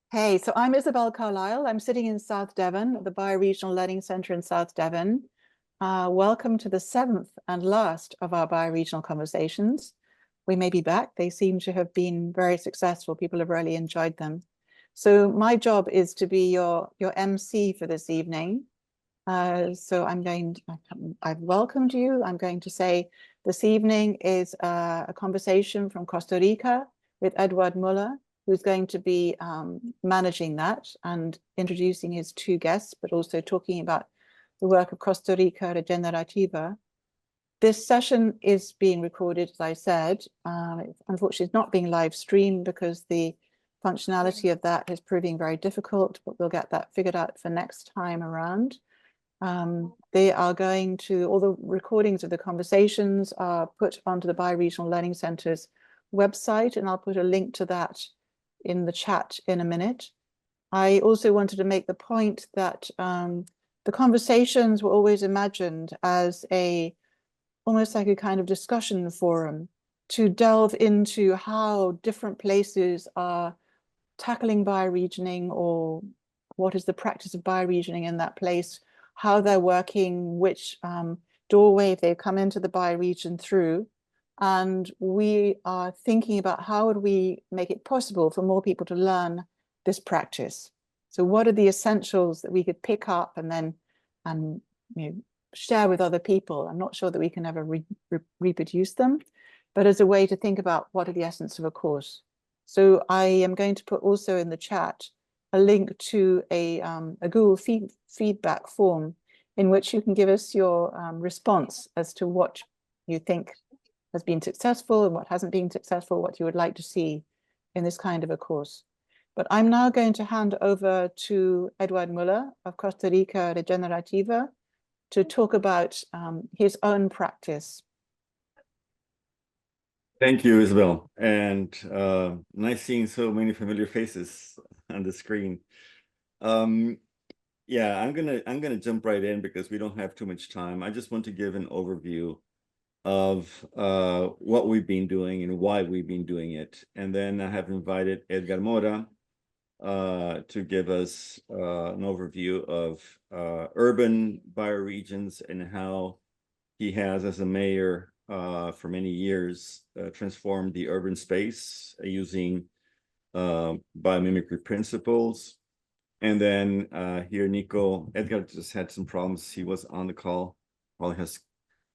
Hey, so I'm Isabel Carlisle. I'm sitting in South Devon at the Bioregional Learning Centre in South Devon. Welcome to the seventh and last of our bioregional conversations. We may be back. They seem to have been very successful. People have really enjoyed them. So my job is to be your MC for this evening. I've welcomed you. I'm going to say this evening is a conversation from Costa Rica with Eduard Muller, who's going to be managing that and introducing his two guests, but also talking about the work of Costa Rica Regenerativa. This session is being recorded, as I said. Unfortunately, it's not being live streamed because the functionality of that is proving very difficult, but we'll get that figured out for next time around. They are going to, all the recordings of the conversations are put onto the Bioregional Learning Centre's website, and I'll put a link to that in the chat in a minute. I also wanted to make the point that the conversations were always imagined as almost like a kind of discussion forum to delve into how different places are tackling bioregioning, or what is the practice of bioregioning in that place, how they're working, which doorway they've come into the bioregion through. And we are thinking about how would we make it possible for more people to learn this practice. So what are the essentials that we could pick up and then share with other people? I'm not sure that we can ever reproduce them, but as a way to think about what are the essence of a course. So I am going to put also in the chat a link to a Google feedback form in which you can give us your response as to what you think has been successful and what hasn't been successful, what you would like to see in this kind of a course. But I'm now going to hand over to Eduard Muller of Costa Rica Regenerativa to talk about his own practice. Thank you, Isabel, and nice seeing so many familiar faces on the screen. Yeah, I'm gonna jump right in because we don't have too much time. I just want to give an overview of what we've been doing and why we've been doing it, and then I have invited Edgar Mora to give us an overview of urban bioregions and how he has, as a mayor for many years, transformed the urban space using biomimicry principles. And then here, Edgar just had some problems. He was on the call, probably has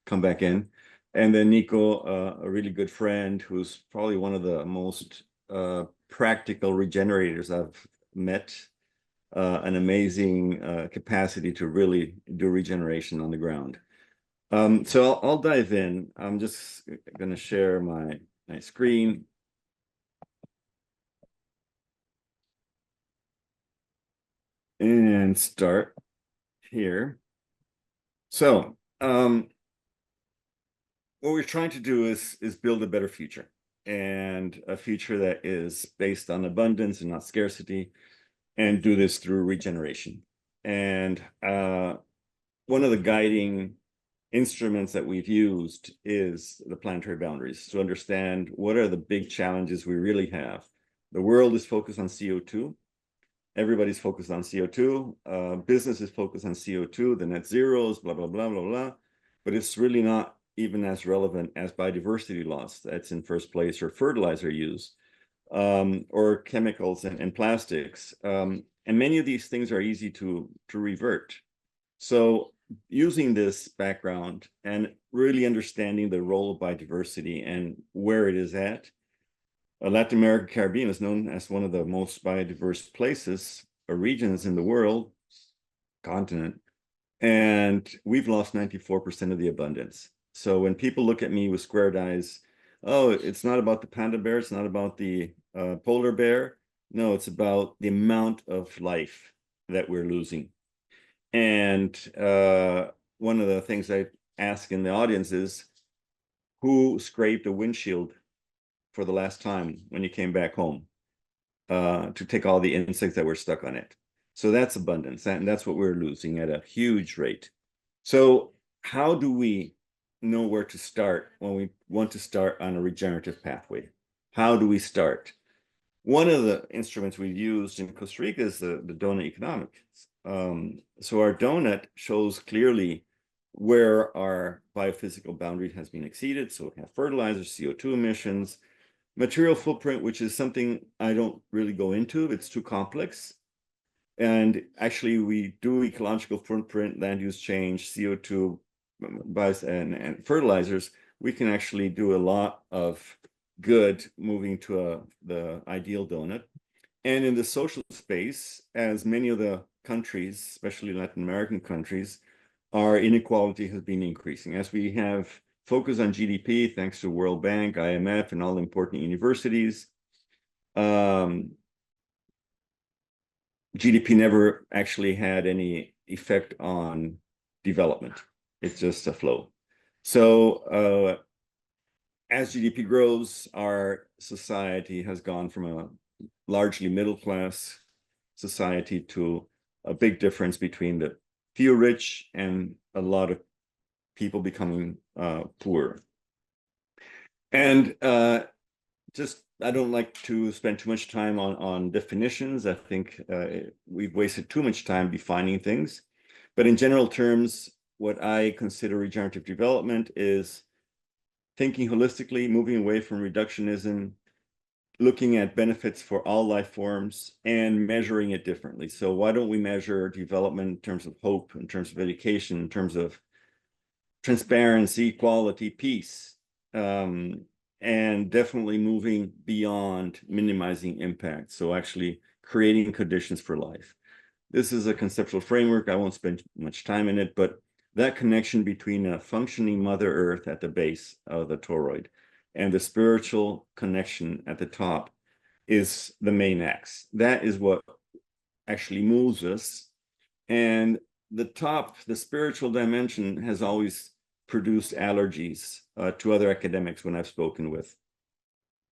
come back in. And then Nico, a really good friend who's probably one of the most practical regenerators I've met, an amazing capacity to really do regeneration on the ground. So I'll dive in. I'm just going to share my screen. And start here. So what we're trying to do is build a better future, and a future that is based on abundance and not scarcity, and do this through regeneration. And one of the guiding instruments that we've used is the planetary boundaries to understand what are the big challenges we really have. The world is focused on CO2. Everybody's focused on CO2. Business is focused on CO2, the net zeros, blah, blah, blah, blah, blah. But it's really not even as relevant as biodiversity loss that's in first place, or fertilizer use, or chemicals and plastics. And many of these things are easy to revert. So using this background and really understanding the role of biodiversity and where it is at, Latin America, Caribbean is known as one of the most biodiverse places or regions in the world, continent, and we've lost 94% of the abundance. So when people look at me with squared eyes, oh, it's not about the panda bear, it's not about the polar bear. No, it's about the amount of life that we're losing. And one of the things I ask in the audience is, who scraped a windshield for the last time when you came back home to take all the insects that were stuck on it? So that's abundance, and that's what we're losing at a huge rate. So how do we know where to start when we want to start on a regenerative pathway? How do we start? one of the instruments we used in Costa Rica is the donut economics. So our donut shows clearly where our biophysical boundary has been exceeded. So we have fertilizers, CO2 emissions, material footprint, which is something I don't really go into. It's too complex. And actually, we do ecological footprint, land use change, CO2, and fertilizers. We can actually do a lot of good moving to the ideal donut. And in the social space, as many of the countries, especially Latin American countries, our inequality has been increasing. As we have focused on GDP, thanks to World Bank, IMF, and all the important universities, GDP never actually had any effect on development. It's just a flow. So as GDP grows, our society has gone from a largely middle-class society to a big difference between the few rich and a lot of people becoming poor. And just, I don't like to spend too much time on definitions. I think we've wasted too much time defining things. But in general terms, what I consider regenerative development is thinking holistically, moving away from reductionism, looking at benefits for all life forms and measuring it differently. So why don't we measure development in terms of hope, in terms of education, in terms of transparency, equality, peace, and definitely moving beyond minimizing impact. So actually creating conditions for life. This is a conceptual framework. I won't spend much time in it, but that connection between a functioning Mother Earth at the base of the toroid and the spiritual connection at the top is the main axe. That is what actually moves us. And the top, the spiritual dimension, has always produced allergies to other academics when I've spoken with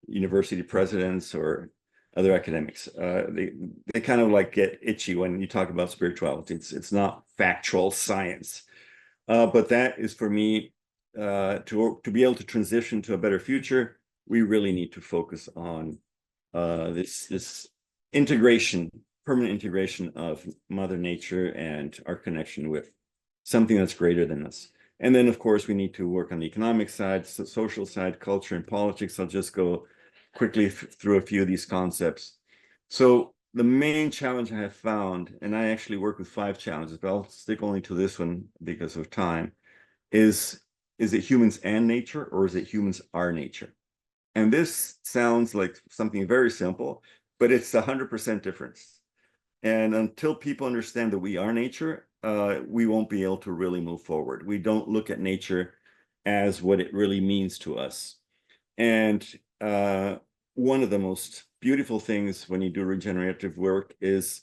university presidents or other academics. They kind of like get itchy when you talk about spirituality. It's not factual science. But that is, for me, to be able to transition to a better future, we really need to focus on this integration, permanent integration of Mother Nature and our connection with something that's greater than us. And then, of course, we need to work on the economic side, social side, culture, and politics. I'll just go quickly through a few of these concepts. So the main challenge I have found, and I actually work with 5 challenges, but I'll stick only to this one because of time, is it humans and nature, or is it humans are nature? And this sounds like something very simple, but it's 100% difference. And until people understand that we are nature, we won't be able to really move forward. We don't look at nature as what it really means to us. And one of the most beautiful things when you do regenerative work is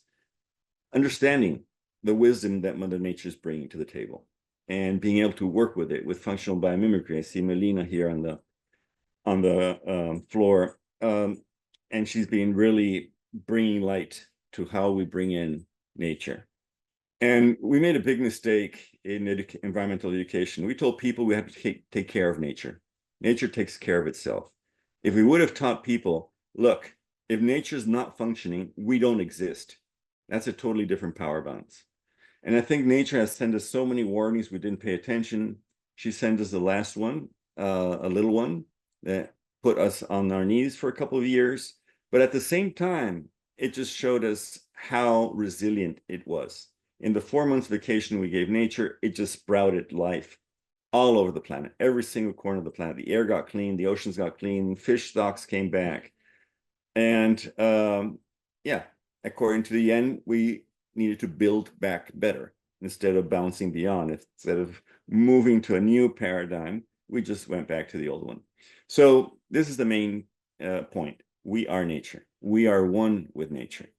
understanding the wisdom that Mother Nature is bringing to the table and being able to work with it with functional biomimicry. I see Melina here on the floor, and she's been really bringing light to how we bring in nature. And we made a big mistake in environmental education. We told people we have to take care of nature. Nature takes care of itself. If we would have taught people, look, if nature's not functioning, we don't exist. That's a totally different power balance. And I think nature has sent us so many warnings we didn't pay attention. She sent us the last one, a little one, that put us on our knees for a couple of years. But at the same time, it just showed us how resilient it was. In the 4 months vacation we gave nature, it just sprouted life all over the planet, every single corner of the planet. The air got clean, the oceans got clean, fish stocks came back. And yeah, according to the yen, we needed to build back better instead of bouncing beyond. Instead of moving to a new paradigm, we just went back to the old one. So this is the main point. We are nature. We are one with nature.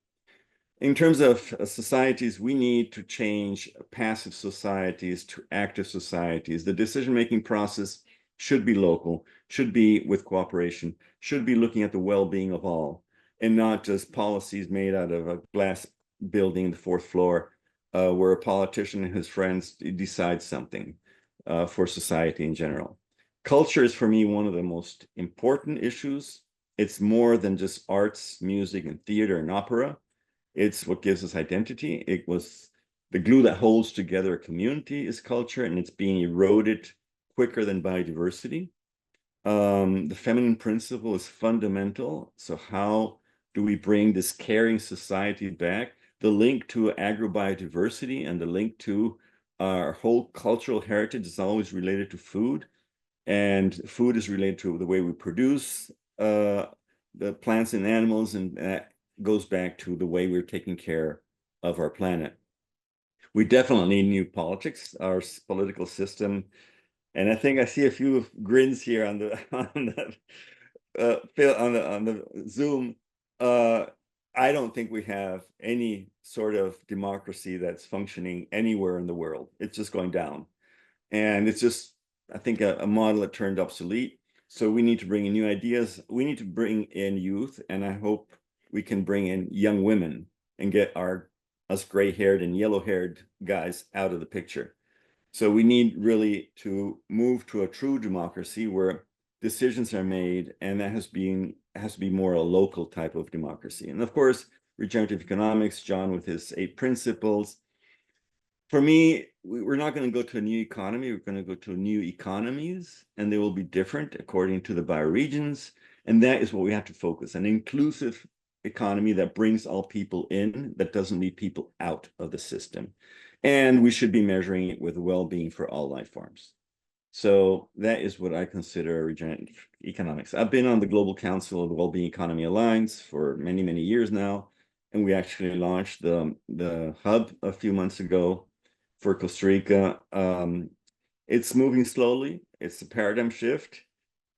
In terms of societies, we need to change passive societies to active societies. The decision-making process should be local, should be with cooperation, should be looking at the well-being of all, and not just policies made out of a glass building in the 4th floor where a politician and his friends decide something for society in general. Culture is, for me, one of the most important issues It's more than just arts, music, and theater and opera. It's what gives us identity. It was the glue that holds together a community is culture, and it's being eroded quicker than biodiversity. The feminine principle is fundamental. So how do we bring this caring society back? The link to agrobiodiversity and the link to our whole cultural heritage is always related to food. And food is related to the way we produce the plants and animals, and that goes back to the way we're taking care of our planet. We definitely need new politics, our political system. And I think I see a few grins here on the on the Zoom. I don't think we have any sort of democracy that's functioning anywhere in the world. It's just going down, and it's just, I think, a model that turned obsolete. So we need to bring in new ideas. We need to bring in youth, and I hope we can bring in young women and get us gray-haired and yellow-haired guys out of the picture. So we need really to move to a true democracy where decisions are made, and that has to be more a local type of democracy. And of course, regenerative economics, John with his 8 principles. For me, we're not going to go to a new economy. We're going to go to new economies, and they will be different according to the bioregions. And that is what we have to focus on: an inclusive economy that brings all people in, that doesn't leave people out of the system. And we should be measuring it with well-being for all life forms. So that is what I consider regenerative economics. I've been on the Global Council of the Wellbeing Economy Alliance for many, many years now. And we actually launched the hub a few months ago for Costa Rica. It's moving slowly. It's a paradigm shift,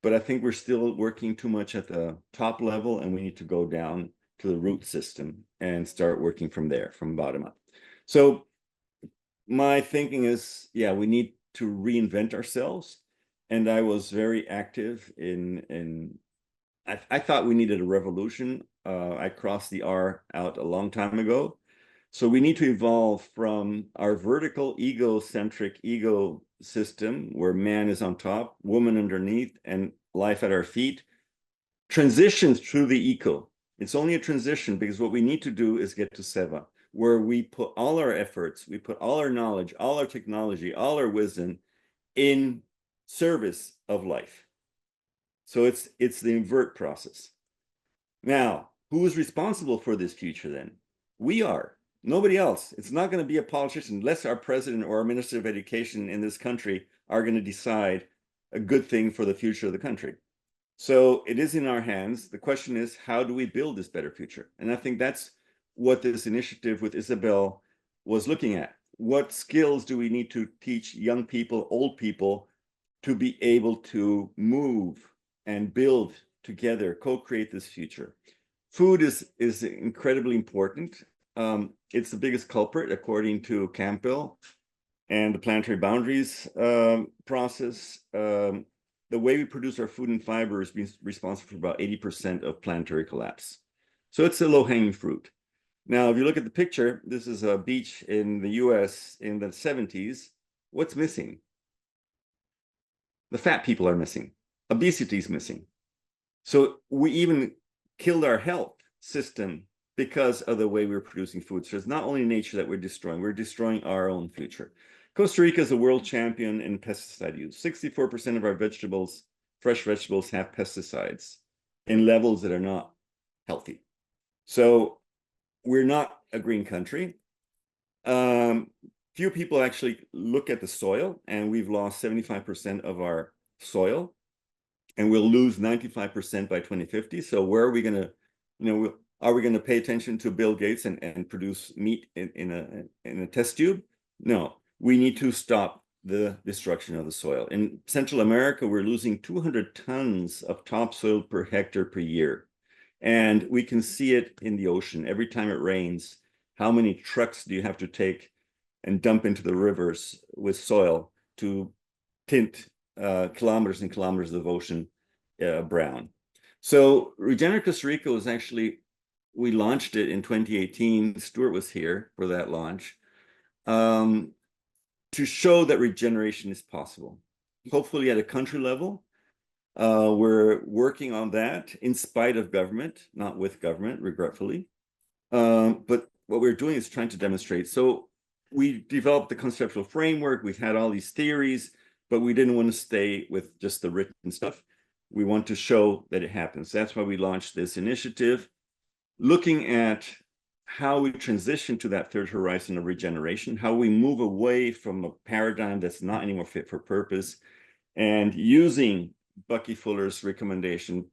but I think we're still working too much at the top level, and we need to go down to the root system and start working from there, from bottom up. So my thinking is, yeah, we need to reinvent ourselves. And I was very active I thought we needed a revolution. I crossed the R out a long time ago. So we need to evolve from our vertical egocentric ego system, where man is on top, woman underneath, and life at our feet, transition through the eco. It's only a transition, because what we need to do is get to Seva, where we put all our efforts, we put all our knowledge, all our technology, all our wisdom in service of life. So it's the invert process. Now, who is responsible for this future then? We are. Nobody else. It's not going to be a politician, unless our president or our minister of education in this country are going to decide a good thing for the future of the country. So it is in our hands. The question is, how do we build this better future? And I think that's what this initiative with Isabel was looking at. What skills do we need to teach young people, old people, to be able to move and build together, co-create this future? Food is incredibly important. It's the biggest culprit, according to Campbell and the planetary boundaries process. The way we produce our food and fiber is being responsible for about 80% of planetary collapse. So it's a low-hanging fruit. Now, if you look at the picture, this is a beach in the US in the 70s. What's missing? The fat people are missing. Obesity is missing. So we even killed our health system because of the way we're producing food. So it's not only nature that we're destroying our own future. Costa Rica is a world champion in pesticide use. 64% of our vegetables, fresh vegetables, have pesticides in levels that are not healthy. So we're not a green country. Few people actually look at the soil, and we've lost 75% of our soil, and we'll lose 95% by 2050. So where are we going to, are we going to pay attention to Bill Gates and produce meat in a test tube? No, we need to stop the destruction of the soil. In Central America, we're losing 200 tons of topsoil per hectare per year. And we can see it in the ocean. Every time it rains, how many trucks do you have to take and dump into the rivers with soil to tint kilometers and kilometers of ocean brown? So Regenerative Costa Rica was actually, we launched it in 2018. Stuart was here for that launch, to show that regeneration is possible, hopefully at a country level. We're working on that in spite of government, not with government, regretfully. But what we're doing is trying to demonstrate. So we developed the conceptual framework. We've had all these theories, but we didn't want to stay with just the written stuff. We want to show that it happens. That's why we launched this initiative, looking at how we transition to that third horizon of regeneration, how we move away from a paradigm that's not anymore fit for purpose, and using Bucky Fuller's recommendation,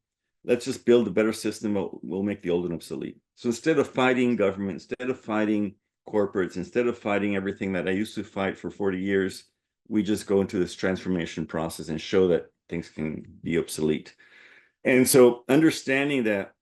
let's just build a better system that will make the old and obsolete. So instead of fighting government, instead of fighting corporates, instead of fighting everything that I used to fight for 40 years, we just go into this transformation process and show that things can be obsolete. And so understanding that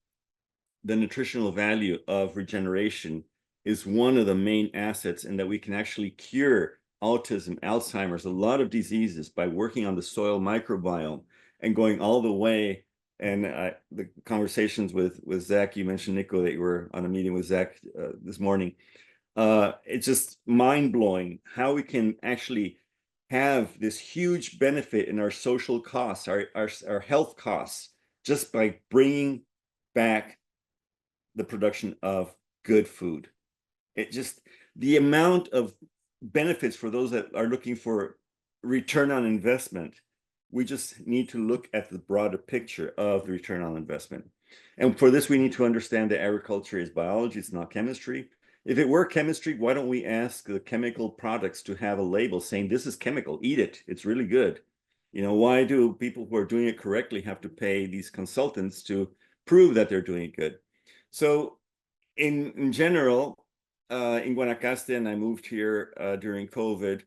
the nutritional value of regeneration is one of the main assets, and that we can actually cure autism, Alzheimer's, a lot of diseases by working on the soil microbiome and going all the way. And the conversations with Zach, you mentioned, Nico, that you were on a meeting with Zach this morning. It's just mind-blowing how we can actually have this huge benefit in our social costs, our health costs, just by bringing back the production of good food. It just, the amount of benefits for those that are looking for return on investment, we just need to look at the broader picture of the return on investment. And for this, we need to understand that agriculture is biology, it's not chemistry. If it were chemistry, why don't we ask the chemical products to have a label saying this is chemical, eat it, it's really good. You know, why do people who are doing it correctly have to pay these consultants to prove that they're doing it good? So in general, in Guanacaste, and I moved here during COVID,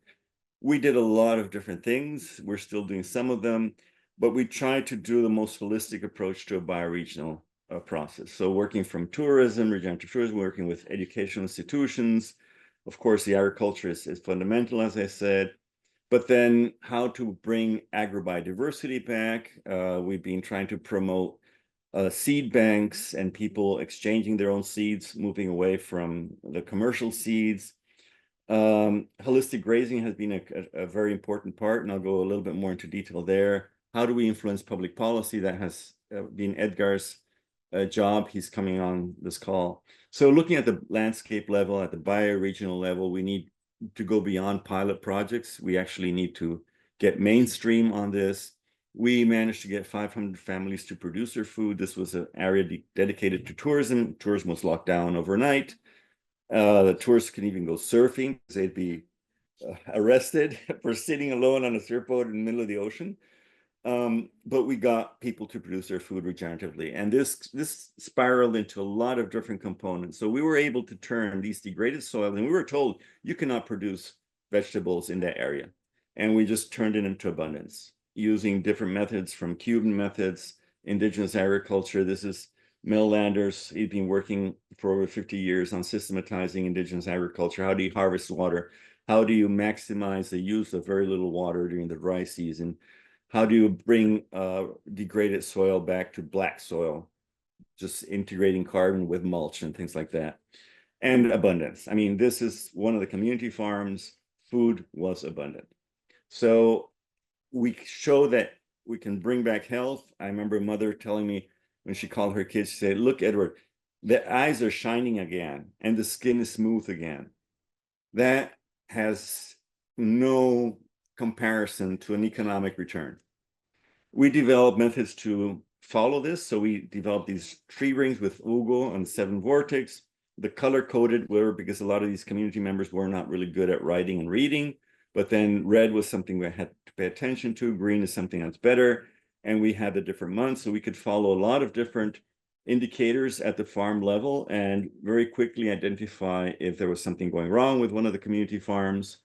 we did a lot of different things. We're still doing some of them, but we tried to do the most holistic approach to a bioregional process. So working from tourism, regenerative tourism, working with educational institutions. Of course, the agriculture is fundamental, as I said, but then how to bring agrobiodiversity back. We've been trying to promote seed banks and people exchanging their own seeds, moving away from the commercial seeds. Holistic grazing has been a very important part, and I'll go a little bit more into detail there. How do we influence public policy? That has been Edgar's job. He's coming on this call. So looking at the landscape level, at the bioregional level, we need to go beyond pilot projects. We actually need to get mainstream on this. We managed to get 500 families to produce their food. This was an area dedicated to tourism. Tourism was locked down overnight. The tourists couldn't even go surfing because they'd be arrested for sitting alone on a surfboat in the middle of the ocean. But we got people to produce their food regeneratively. And this spiraled into a lot of different components. So we were able to turn these degraded soils, and we were told you cannot produce vegetables in that area. And we just turned it into abundance using different methods, from Cuban methods, indigenous agriculture. This is Mel Landers. He's been working for over 50 years on systematizing indigenous agriculture. How do you harvest water? How do you maximize the use of very little water during the dry season? How do you bring degraded soil back to black soil? Just integrating carbon with mulch and things like that. And abundance. I mean, this is one of the community farms. Food was abundant. So we show that we can bring back health. I remember a mother telling me when she called her kids, she said, look, Edward, the eyes are shining again and the skin is smooth again. That has no comparison to an economic return. We developed methods to follow this. So we developed these tree rings with Ugo and 7 vortex. The color-coded were because a lot of these community members were not really good at writing and reading. But then red was something we had to pay attention to. Green is something that's better. And we had the different months. So we could follow a lot of different indicators at the farm level and very quickly identify if there was something going wrong with one of the community farms.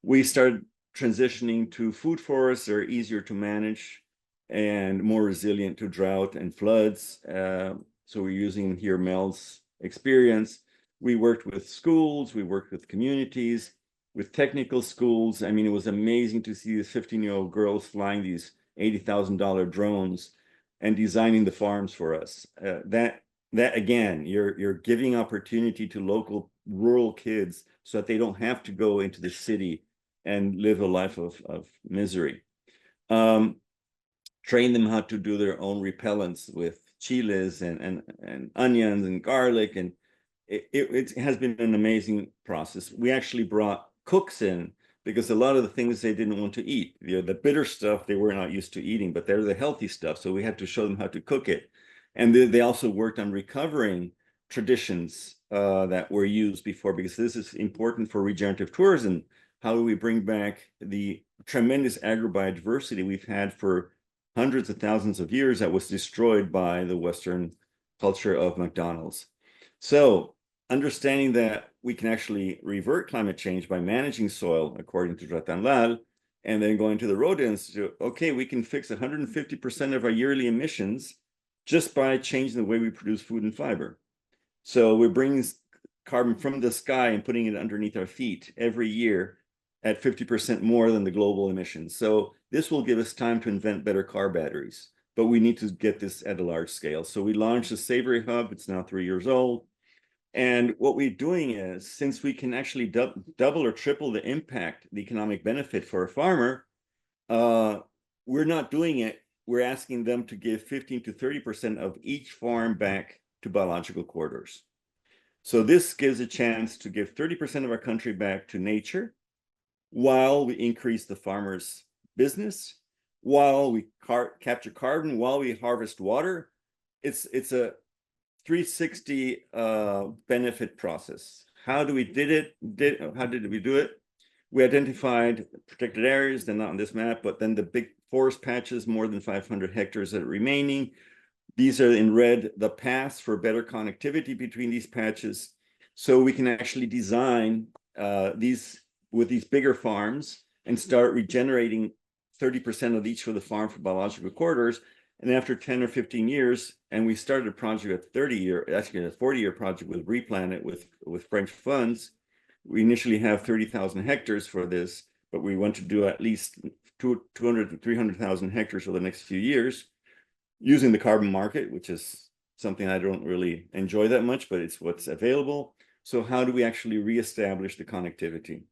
We started transitioning to food forests that are easier to manage and more resilient to drought and floods. So we're using here Mel's experience. We worked with schools, we worked with communities, with technical schools. I mean, it was amazing to see these 15-year-old girls flying these $80,000 drones and designing the farms for us. That again, you're giving opportunity to local rural kids so that they don't have to go into the city and live a life of misery. train them how to do their own repellents with chiles and onions and garlic. And it has been an amazing process. We actually brought cooks in because a lot of the things they didn't want to eat, the bitter stuff they were not used to eating, but they're the healthy stuff. So we had to show them how to cook it. And they also worked on recovering traditions that were used before, because this is important for regenerative tourism. How do we bring back the tremendous agrobiodiversity we've had for hundreds of thousands of years that was destroyed by the Western culture of McDonald's? So understanding that we can actually revert climate change by managing soil, according to Ratanlal, and then going to the Road Institute, okay, we can fix 150% of our yearly emissions just by changing the way we produce food and fiber. So we're bringing carbon from the sky and putting it underneath our feet every year at 50% more than the global emissions. So this will give us time to invent better car batteries, but we need to get this at a large scale. So we launched the Savory Hub. It's now 3 years old. And what we're doing is, since we can actually double or triple the impact, the economic benefit for a farmer, we're not doing it. We're asking them to give 15 to 30% of each farm back to biological corridors. So this gives a chance to give 30% of our country back to nature, while we increase the farmer's business, while we capture carbon, while we harvest water. It's a 360 benefit process. How did we do it? We identified protected areas. They're not on this map, but then the big forest patches, more than 500 hectares that are remaining. These are in red, the paths for better connectivity between these patches. So we can actually design these with these bigger farms and start regenerating 30% of each for the farm for biological corridors. And after 10 or 15 years, and we started a project at 40-year project with Replanet with French funds. We initially have 30,000 hectares for this, but we want to do at least 200 to 300,000 hectares for the next few years, using the carbon market, which is something I don't really enjoy that much, but it's what's available. So how do we actually reestablish the connectivity?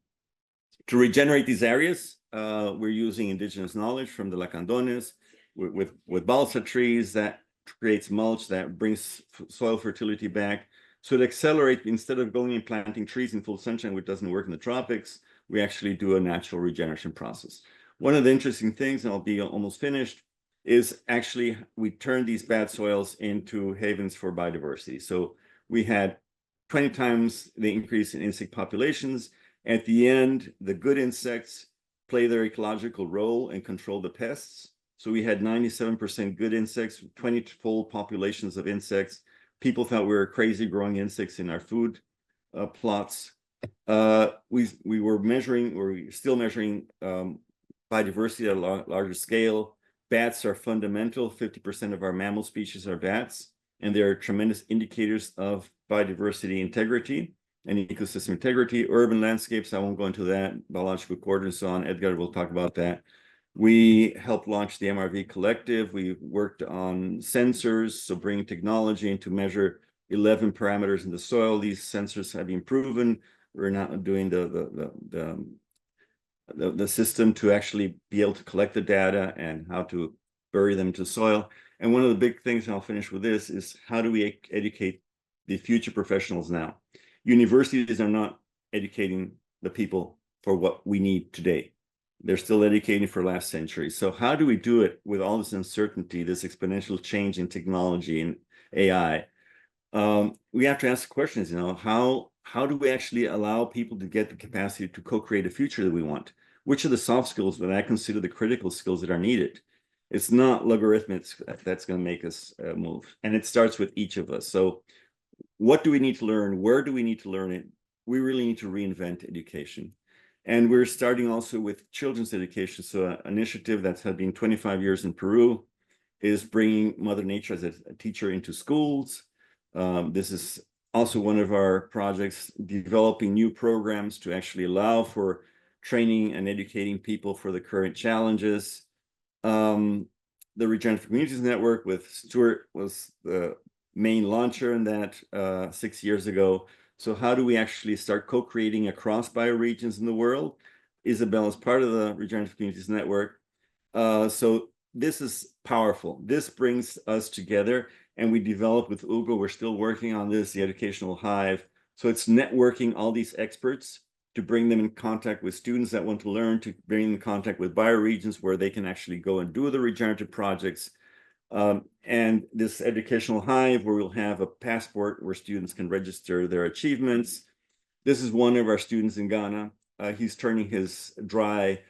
To regenerate these areas, we're using indigenous knowledge from the Lacandones with balsa trees that creates mulch that brings soil fertility back. So to accelerate, instead of going and planting trees in full sunshine, which doesn't work in the tropics, we actually do a natural regeneration process. One of the interesting things, and I'll be almost finished, is actually we turn these bad soils into havens for biodiversity. So we had 20 times the increase in insect populations. At the end, the good insects play their ecological role and control the pests. So we had 97% good insects, 20-fold populations of insects. People thought we were crazy growing insects in our food plots. We were measuring, or we're still measuring biodiversity at a larger scale. Bats are fundamental. 50% of our mammal species are bats, and they're tremendous indicators of biodiversity integrity and ecosystem integrity. Urban landscapes, I won't go into that. Biological corridors and so on. Edgar will talk about that. We helped launch the MRV Collective. We worked on sensors, so bringing technology in to measure 11 parameters in the soil. These sensors have been proven. We're now doing the system to actually be able to collect the data and how to bury them to soil. And one of the big things, and I'll finish with this, is how do we educate the future professionals now? Universities are not educating the people for what we need today. They're still educating for last century. So how do we do it with all this uncertainty, this exponential change in technology and AI? We have to ask questions, how do we actually allow people to get the capacity to co-create a future that we want? Which are the soft skills that I consider the critical skills that are needed? It's not logarithmics that's going to make us move. And it starts with each of us. So what do we need to learn? Where do we need to learn it? We really need to reinvent education. And we're starting also with children's education. So an initiative that's had been 25 years in Peru is bringing Mother Nature as a teacher into schools. This is also one of our projects, developing new programs to actually allow for training and educating people for the current challenges. The Regenerative Communities Network with Stuart was the main launcher in that 6 years ago. So how do we actually start co-creating across bioregions in the world? Isabel is part of the Regenerative Communities Network. So this is powerful. This brings us together, and we develop with UGO. We're still working on this, the educational hive. So it's networking all these experts to bring them in contact with students that want to learn, to bring them in contact with bioregions where they can actually go and do the regenerative projects. And this educational hive where we'll have a passport where students can register their achievements. This is one of our students in Ghana. He's turning his dry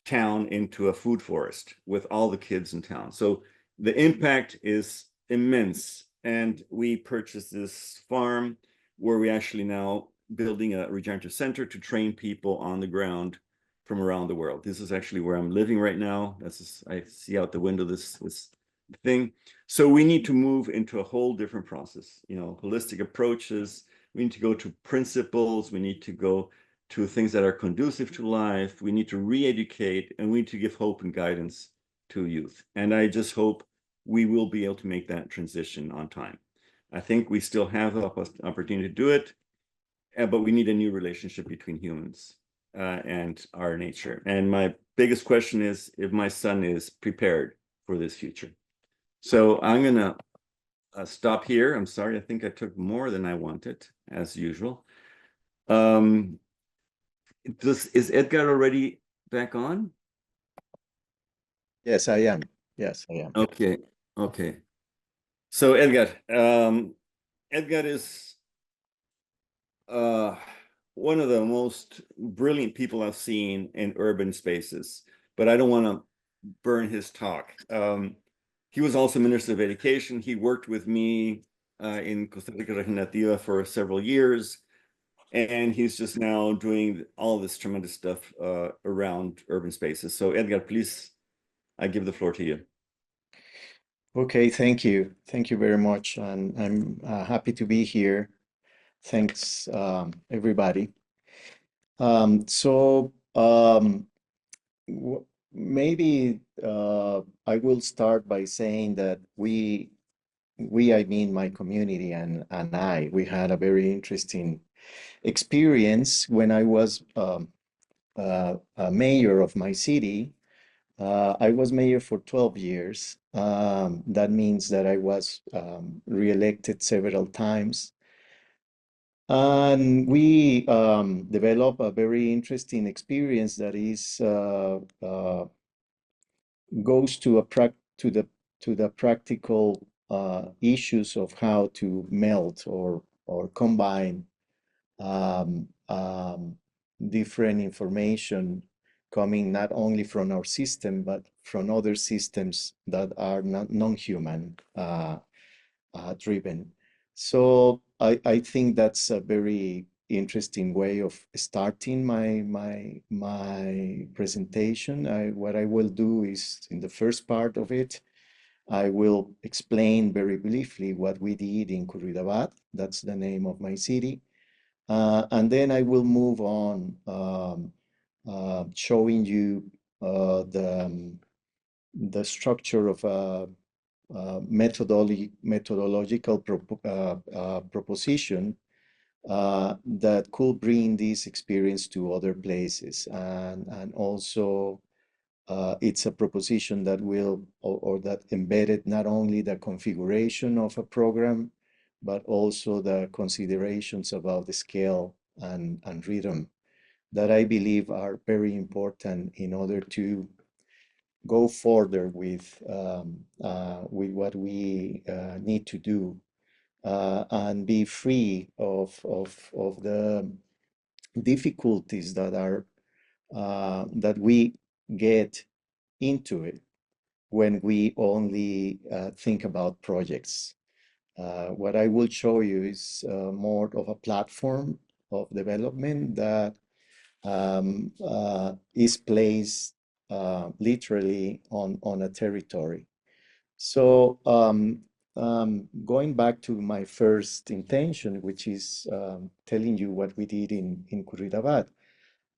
town into a food forest with all the kids in town. So the impact is immense. And we purchased this farm where we actually now building a regenerative center to train people on the ground from around the world. This is actually where I'm living right now. I see out the window this thing. So we need to move into a whole different process, holistic approaches. We need to go to principles. We need to go to things that are conducive to life. We need to re-educate, and we need to give hope and guidance to youth. And I just hope we will be able to make that transition on time. I think we still have an opportunity to do it, but we need a new relationship between humans and our nature. And my biggest question is if my son is prepared for this future. So I'm going to stop here. I'm sorry. I think I took more than I wanted, as usual. Is Edgar already back on? Yes, I am. Yes, I am. Okay. Okay. So Edgar, Edgar is one of the most brilliant people I've seen in urban spaces, but I don't want to burn his talk. He was also Minister of Education. He worked with me in Costa Rica Regenerativa for several years. And he's just now doing all this tremendous stuff around urban spaces. So Edgar, please, I give the floor to you. Okay, thank you. Thank you very much. And I'm happy to be here. Thanks, everybody. Maybe I will start by saying that I mean my community and I, we had a very interesting experience when I was a mayor of my city. I was mayor for 12 years. That means that I was re-elected several times. And we developed a very interesting experience that is goes to the practical issues of how to melt or combine different information coming not only from our system but from other systems that are not non-human driven. So I think that's a very interesting way of starting my presentation. What I will do is, in the first part of it, I will explain very briefly what we did in Curridabat. That's the name of my city. And then I will move on showing you the structure of a methodological proposition that could bring this experience to other places. And also it's a proposition that will, or that embedded not only the configuration of a program, but also the considerations about the scale and rhythm that I believe are very important in order to go further with what we need to do and be free of the difficulties that are that we get into it when we only think about projects. What I will show you is more of a platform of development that is placed literally on a territory. So going back to my first intention, which is telling you what we did in Curridabat.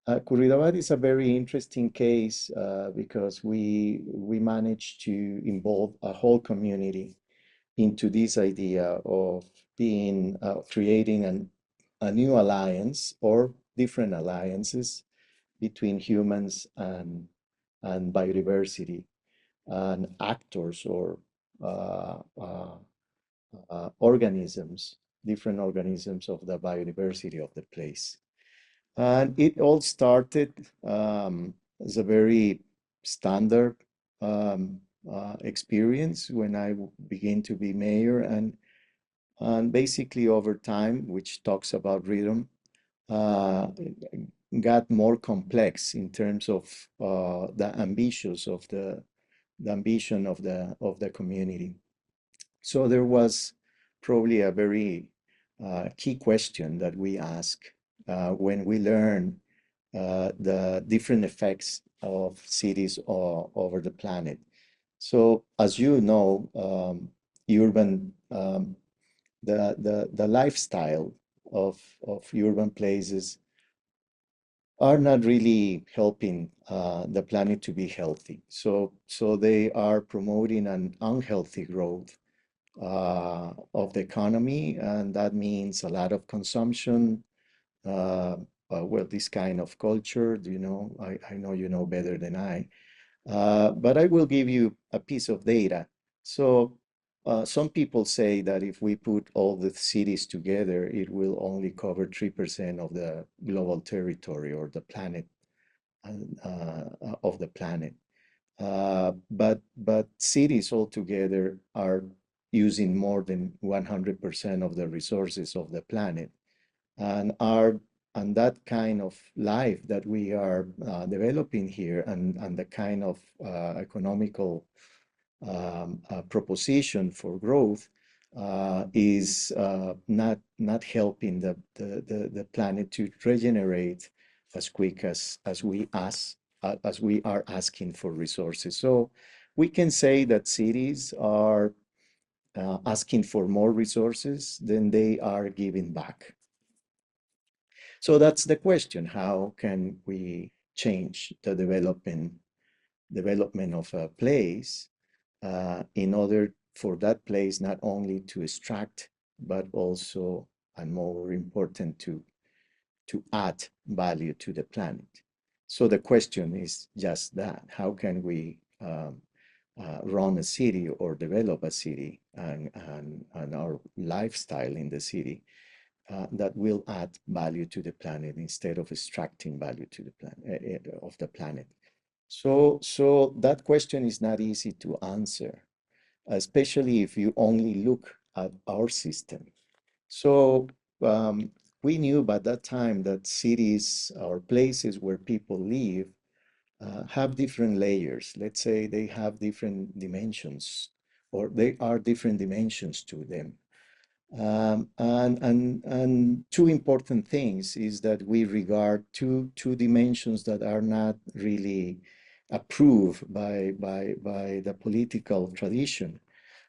Curridabat is a very interesting case because we managed to involve a whole community into this idea of being creating a new alliance or different alliances between humans and biodiversity. and actors or organisms, different organisms of the biodiversity of the place. And it all started as a very standard experience when I began to be mayor, and basically over time, which talks about rhythm, got more complex in terms of the ambitions of the ambition of the community. So there was probably a very key question that we ask when we learn the different effects of cities over the planet. So as you know, urban the lifestyle of urban places are not really helping the planet to be healthy. So they are promoting an unhealthy growth of the economy, and that means a lot of consumption. Well, this kind of culture, you know, I know you know better than I, but I will give you a piece of data. So some people say that if we put all the cities together, it will only cover 3% of the global territory or the planet, of the planet. But cities altogether are using more than 100% of the resources of the planet, and that kind of life that we are developing here, and the kind of economical proposition for growth is not helping the planet to regenerate as quick as we are asking for resources. So we can say that cities are asking for more resources than they are giving back. So that's the question: how can we change the development of a place in order for that place not only to extract, but also, and more important, to add value to the planet? So the question is just that: how can we run a city or develop a city and our lifestyle in the city that will add value to the planet instead of extracting value to the planet of the planet? So that question is not easy to answer, especially if you only look at our system. So we knew by that time that cities or places where people live have different layers. Let's say they have different dimensions, or they are different dimensions to them. And two important things is that we regard two dimensions that are not really approved by the political tradition.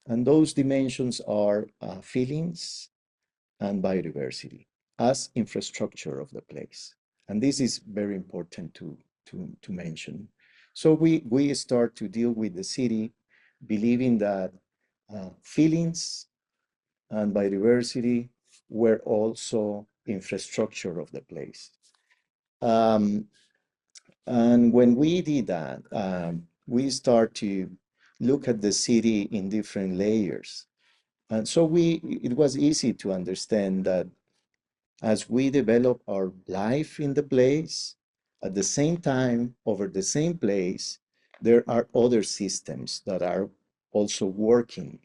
And those dimensions are feelings and biodiversity as infrastructure of the place. And this is very important to mention. So we start to deal with the city believing that feelings and biodiversity were also infrastructure of the place. And when we did that, we start to look at the city in different layers. And so it was easy to understand that as we develop our life in the place, at the same time, over the same place, there are other systems that are also working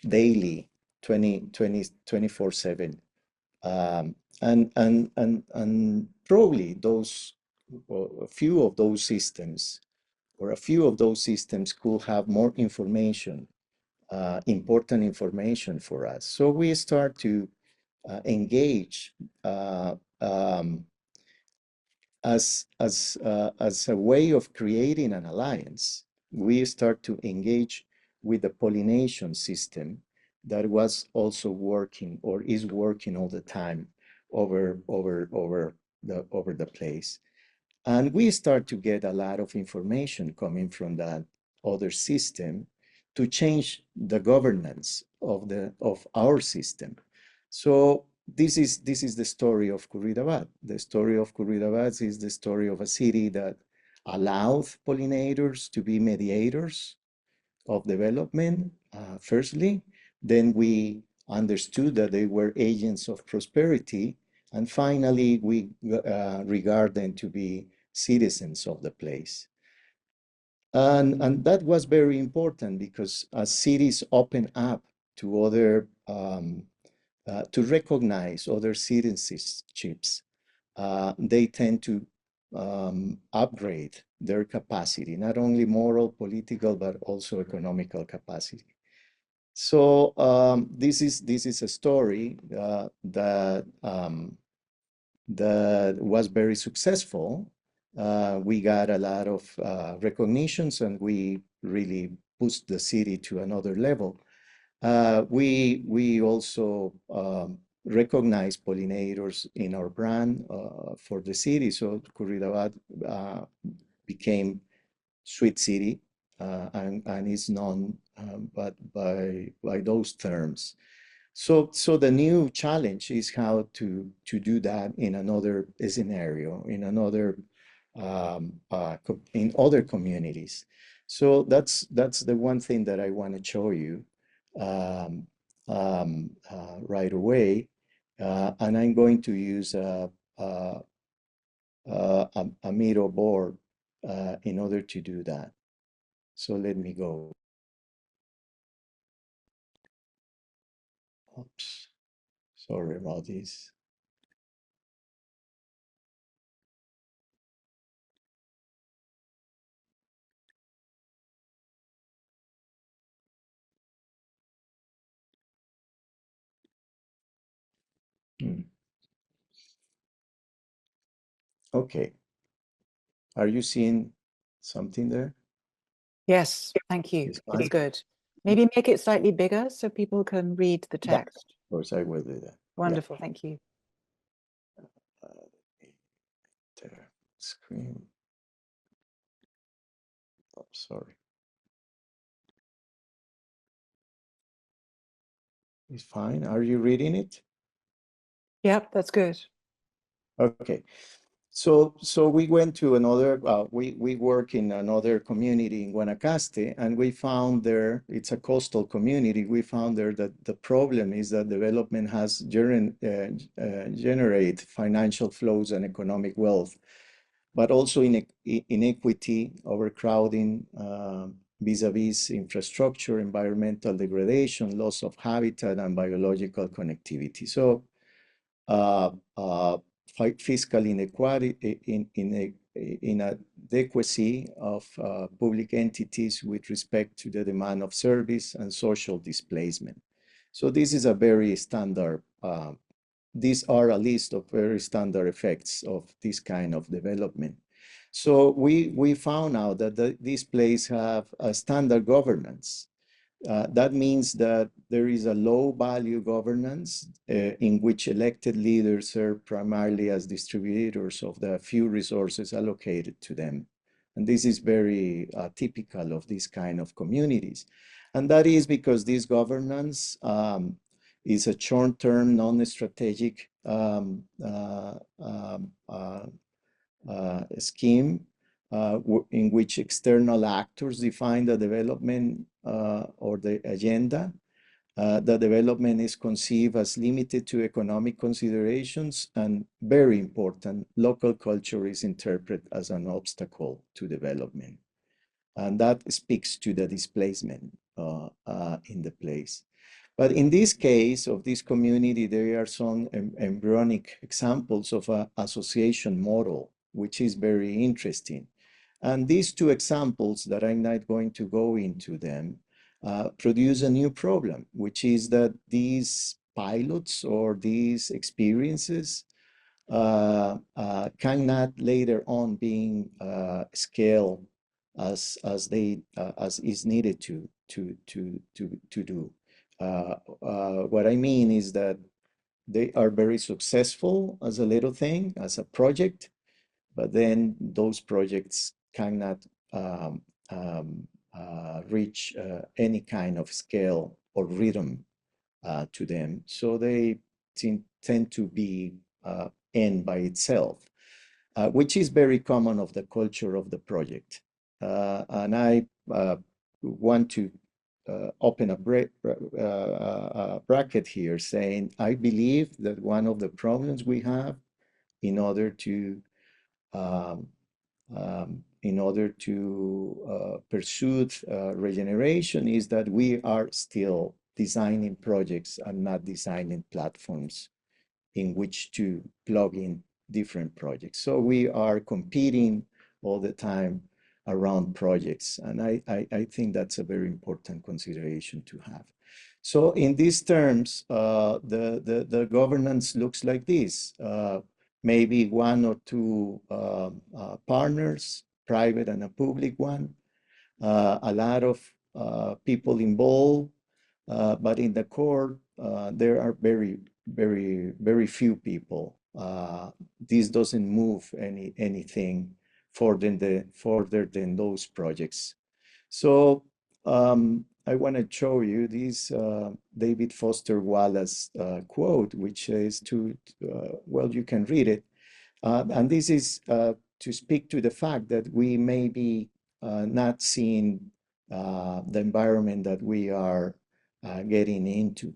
daily, 24/7. And probably a few of those systems could have more information, important information for us. So we start to engage as a way of creating an alliance. We start to engage with the pollination system that was also working or is working all the time over the place. And we start to get a lot of information coming from that other system to change the governance of our system. So this is the story of Curridabat. The story of Curridabat is the story of a city that allowed pollinators to be mediators of development, firstly. Then we understood that they were agents of prosperity. And finally, we regard them to be citizens of the place. And that was very important because as cities open up to other, to recognize other citizenships, they tend to upgrade their capacity, not only moral, political, but also economical capacity. So this is a story that was very successful. We got a lot of recognitions, and we really pushed the city to another level. We also recognize pollinators in our brand for the city. So Curridabat became Sweet City, and is known but by those terms. So the new challenge is how to do that in another scenario, in another in other communities. So that's the one thing that I want to show you right away, and I'm going to use a Miro board in order to do that. So let me go. Oops, sorry about this. Okay. Are you seeing something there? Yes, thank you. It's It's fine? good. Maybe make it slightly bigger so people can read the Yeah. text. Of course, I will do that. Wonderful, thank you. There, screen. Oh, sorry. It's fine. Are you reading it? Yep, that's good. Okay. So we went to another, we work in another community in Guanacaste, and we found there, it's a coastal community, we found there that the problem is that development has generate financial flows and economic wealth, but also inequity, overcrowding, vis-a-vis infrastructure, environmental degradation, loss of habitat, and biological connectivity. So fiscal inequality, inadequacy of public entities with respect to the demand of service, and social displacement. So this is a very standard, these are a list of very standard effects of this kind of development. So we found out that these places have a standard governance. That means that there is a low value governance in which elected leaders serve primarily as distributors of the few resources allocated to them. And this is very typical of this kind of communities. And that is because this governance is a short-term, non-strategic scheme in which external actors define the development or the agenda. The development is conceived as limited to economic considerations, and very important, local culture is interpreted as an obstacle to development. And that speaks to the displacement in the place. But in this case of this community, there are some embryonic examples of an association model, which is very interesting. And these two examples that I'm not going to go into them produce a new problem, which is that these pilots or these experiences cannot later on being scaled as is needed to do. What I mean is that they are very successful as a little thing, as a project, but then those projects cannot reach any kind of scale or rhythm to them. So they tend to be end by itself. which is very common of the culture of the project. And I want to open a bracket here saying, I believe that one of the problems we have in order to pursue regeneration is that we are still designing projects and not designing platforms in which to plug in different projects. So we are competing all the time around projects. And I think that's a very important consideration to have. So in these terms, the governance looks like this. Maybe one or two partners, private and a public one, a lot of people involved, but in the core, there are very few people. This doesn't move anything further than those projects. So I want to show you this David Foster Wallace quote, which is well, you can read it. And this is to speak to the fact that we may be not seeing the environment that we are getting into.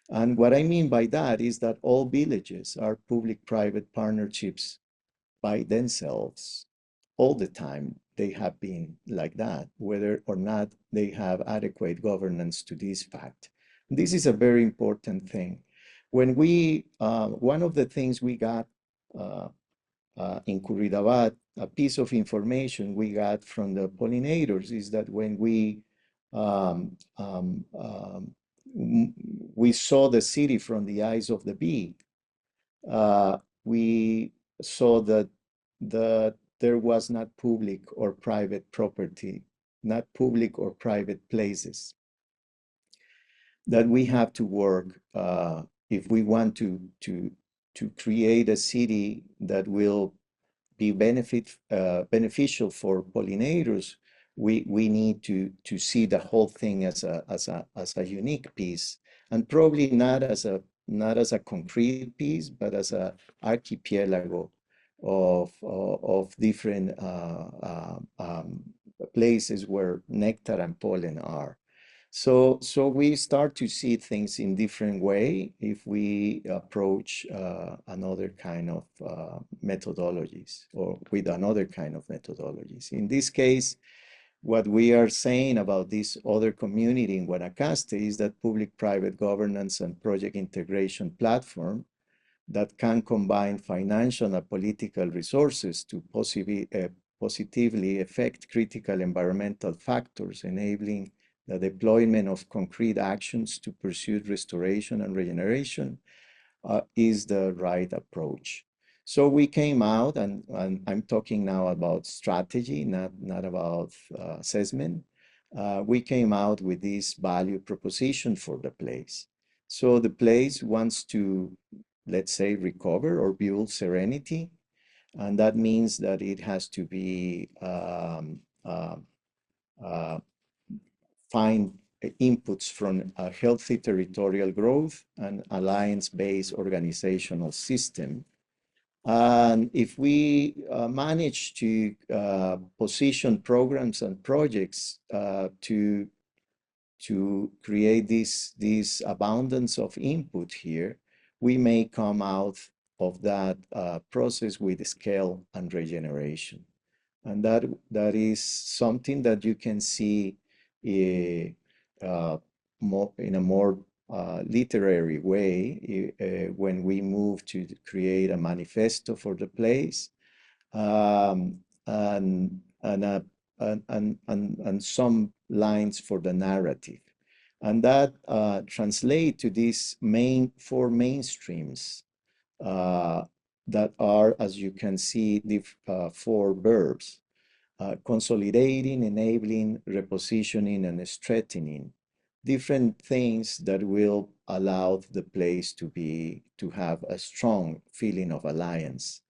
And what I mean by that is that all villages are public-private partnerships by themselves. All the time, they have been like that, whether or not they have adequate governance to this fact. This is a very important thing. When one of the things we got in Curridabat, a piece of information we got from the pollinators is that when we saw the city from the eyes of the bee, we saw that there was not public or private property, not public or private places, that we have to work if we want to create a city that will be beneficial for pollinators. We need to see the whole thing as a unique piece, and probably not as a concrete piece, but as an archipelago of different places where nectar and pollen are. So we start to see things in different way if we approach another kind of methodologies, or with another kind of methodologies. In this case, what we are saying about this other community in Guanacaste is that public-private governance and project integration platform that can combine financial and political resources to positively affect critical environmental factors, enabling the deployment of concrete actions to pursue restoration and regeneration is the right approach. So we came out, and I'm talking now about strategy, not about assessment. We came out with this value proposition for the place. So the place wants to, let's say, recover or build serenity. And that means that it has to be find inputs from a healthy territorial growth and alliance-based organizational system. And if we manage to position programs and projects to create this abundance of input here, we may come out of that process with scale and regeneration. And that is something that you can see in a more literary way when we move to create a manifesto for the place, and some lines for the narrative. And that translate to these four mainstreams that are, as you can see, the four verbs: consolidating, enabling, repositioning, and strengthening. Different things that will allow the place to have a strong feeling of alliance.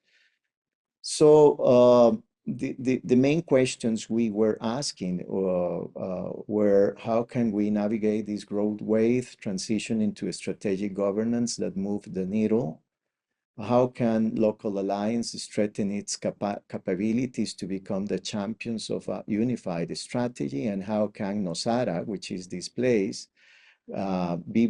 So the main questions we were asking were, how can we navigate this growth wave, transition into a strategic governance that move the needle? How can local alliance strengthen its capabilities to become the champions of a unified strategy? And how can Nosara, which is this place, be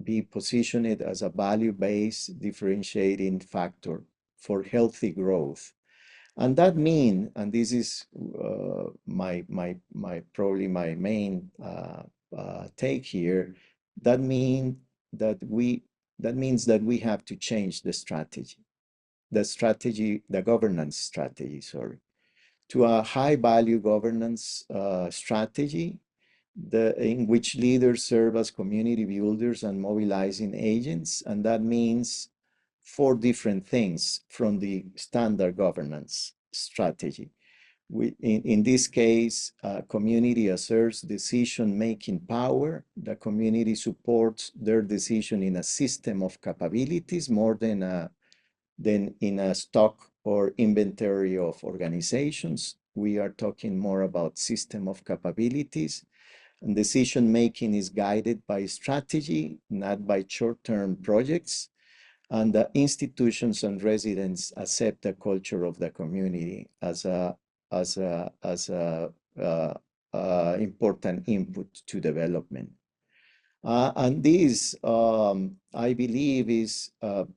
be positioned as a value-based differentiating factor for healthy growth? And that means, and this is probably my main take here, that means that we have to change the strategy, the governance strategy, sorry, to a high value governance strategy in which leaders serve as community builders and mobilizing agents. And that means 4 different things from the standard governance strategy. In this case, community asserts decision-making power. The community supports their decision in a system of capabilities more than in a stock or inventory of organizations. We are talking more about system of capabilities. And decision-making is guided by strategy, not by short-term projects. And the institutions and residents accept the culture of the community as a important input to development. And this, I believe, is the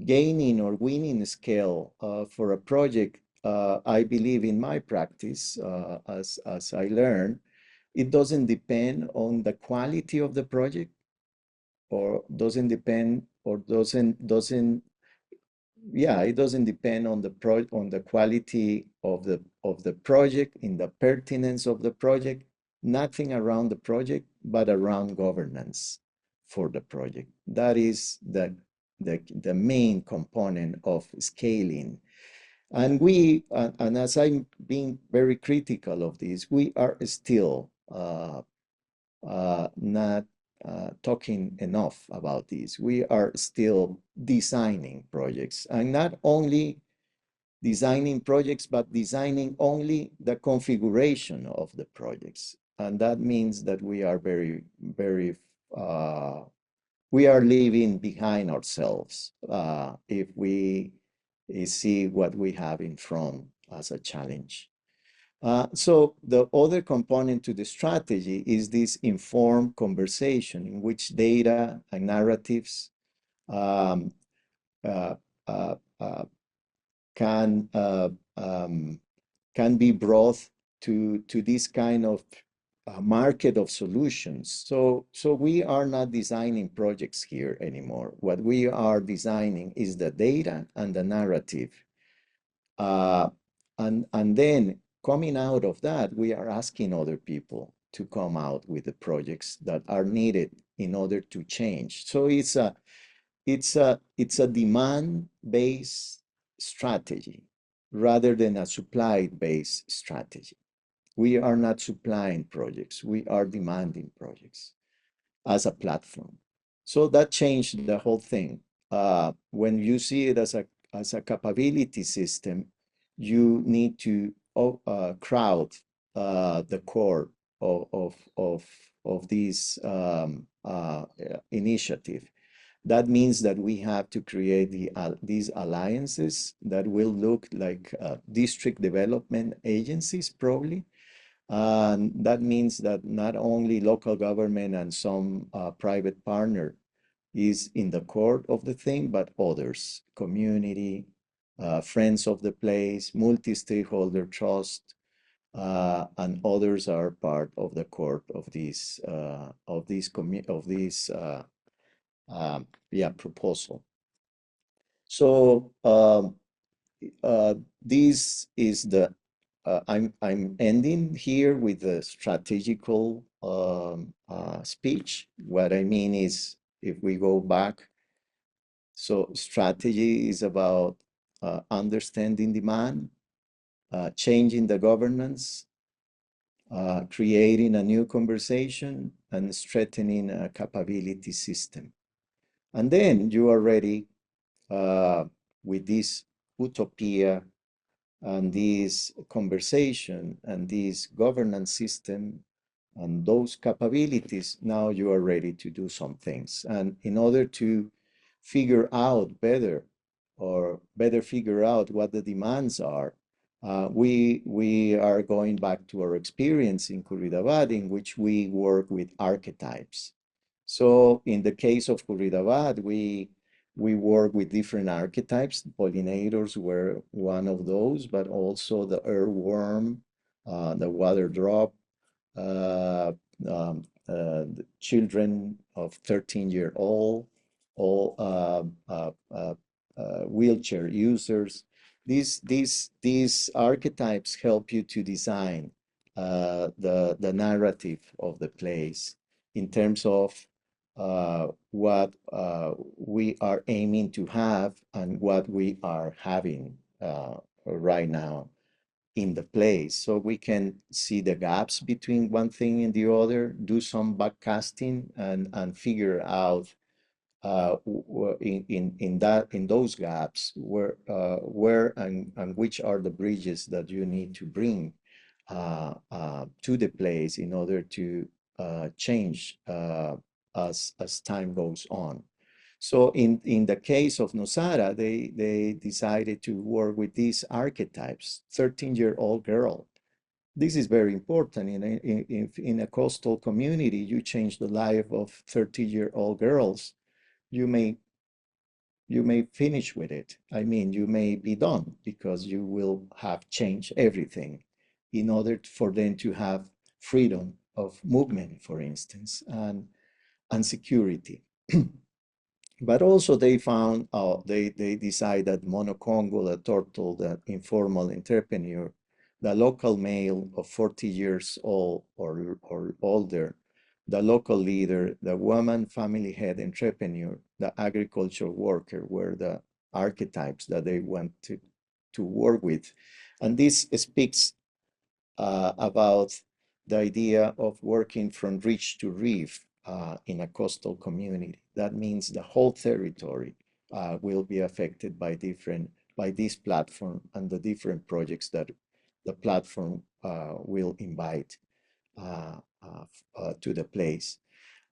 gaining or winning scale for a project. I believe in my practice, as I learn, it doesn't depend on the quality of the project, or it doesn't depend on the quality of the project, in the pertinence of the project, nothing around the project, but around governance for the project. That is the main component of scaling. And as I'm being very critical of this, we are still not talking enough about this. We are still designing projects, and not only designing projects, but designing only the configuration of the projects. And that means that we are we are leaving behind ourselves if we see what we have in front as a challenge. So the other component to the strategy is this informed conversation in which data and narratives um, uh, uh, uh, can be brought to this kind of market of solutions. So we are not designing projects here anymore. What we are designing is the data and the narrative. And then coming out of that, we are asking other people to come out with the projects that are needed in order to change. So it's a demand-based strategy rather than a supply-based strategy. We are not supplying projects, we are demanding projects as a platform. So that changed the whole thing. When you see it as a capability system, you need to crowd the core of this initiative. That means that we have to create these alliances that will look like district development agencies, probably. And that means that not only local government and some private partner is in the core of the thing, but others, community, friends of the place, multi-stakeholder trust, and others are part of the core of this proposal. So this is the I'm ending here with a strategical speech. What I mean is, if we go back, so strategy is about understanding demand, changing the governance, creating a new conversation, and strengthening a capability system. And then you are ready with this utopia and this conversation and this governance system And those capabilities, now you are ready to do some things. And in order to figure out better, or better figure out what the demands are, we are going back to our experience in Curridabat, in which we work with archetypes. So in the case of Curridabat, we work with different archetypes. Pollinators were one of those, but also the earthworm, the water drop, the children of 13-year-old, all wheelchair users. These archetypes help you to design the narrative of the place in terms of what we are aiming to have and what we are having right now in the place, so we can see the gaps between one thing and the other, do some backcasting, and figure out in those gaps where and which are the bridges that you need to bring to the place in order to change as time goes on. So in the case of Nosara, they decided to work with these archetypes. 13-year-old girl. This is very important. In a coastal community, you change the life of 30-year-old girls, you may finish with it. I mean, you may be done because you will have changed everything in order for them to have freedom of movement, for instance, and security. But also they found, they decided that Monocongo, the turtle, the informal entrepreneur, the local male of 40 years old or older, the local leader, the woman family head entrepreneur, the agricultural worker were the archetypes that they want to work with. And this speaks about the idea of working from ridge to reef in a coastal community. That means the whole territory will be affected by this platform and the different projects that the platform will invite to the place.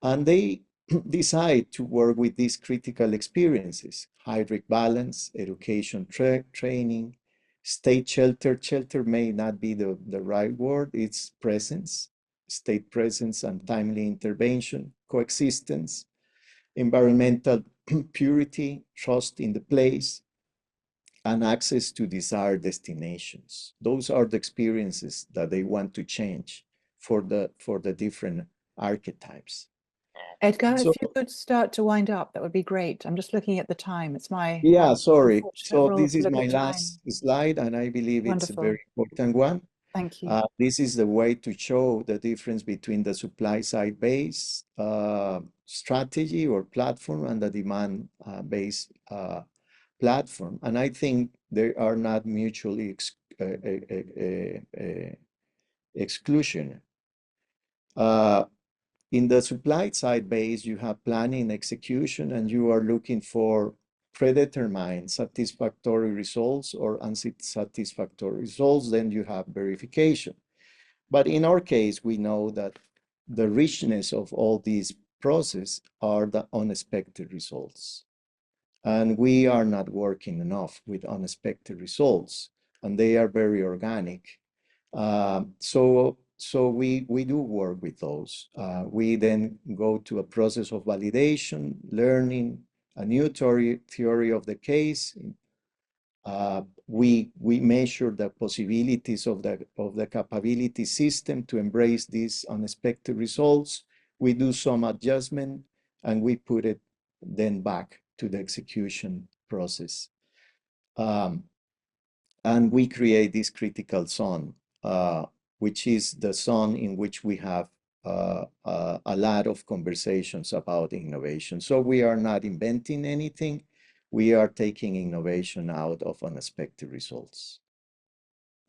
And they decide to work with these critical experiences: hydric balance, education training, state shelter. Shelter may not be the right word, it's presence, state presence and timely intervention, coexistence, environmental purity, trust in the place, and access to desired destinations. Those are the experiences that they want to change for the different archetypes. Edgar, So, if you could start to wind up, that would be great. I'm just looking at the time. It's my yeah, sorry. unfortunate So rule this to is look my at time. last slide, and I believe it's a Wonderful. very important one. Thank you. This is the way to show the difference between the supply side based strategy or platform and the demand based platform. And I think they are not mutually exclusion. In the supply side base, you have planning, execution, and you are looking for predetermined satisfactory results or unsatisfactory results. Then you have verification. But in our case, we know that the richness of all these processes are the unexpected results. And we are not working enough with unexpected results, and they are very organic. So we do work with those. We then go to a process of validation, learning a new theory of the case. We measure the possibilities of the capability system to embrace these unexpected results. We do some adjustment, and we put it then back to the execution process. And we create this critical zone, which is the zone in which we have a lot of conversations about innovation. So we are not inventing anything. We are taking innovation out of unexpected results.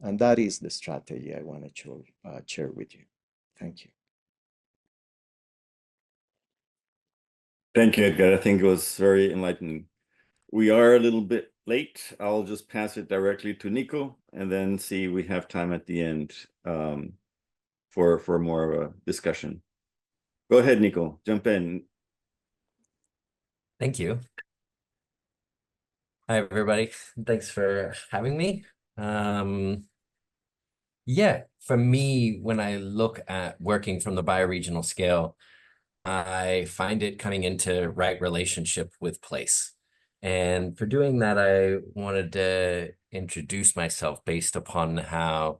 And that is the strategy I want to share with you. Thank you. Thank you, Edgar. I think it was very enlightening. We are a little bit late. I'll just pass it directly to Nico and then see if we have time at the end for more of a discussion. Go ahead, Nico, jump in. Thank you. Hi, everybody. Thanks for having me. Yeah, for me, when I look at working from the bioregional scale, I find it coming into right relationship with place. And for doing that, I wanted to introduce myself based upon how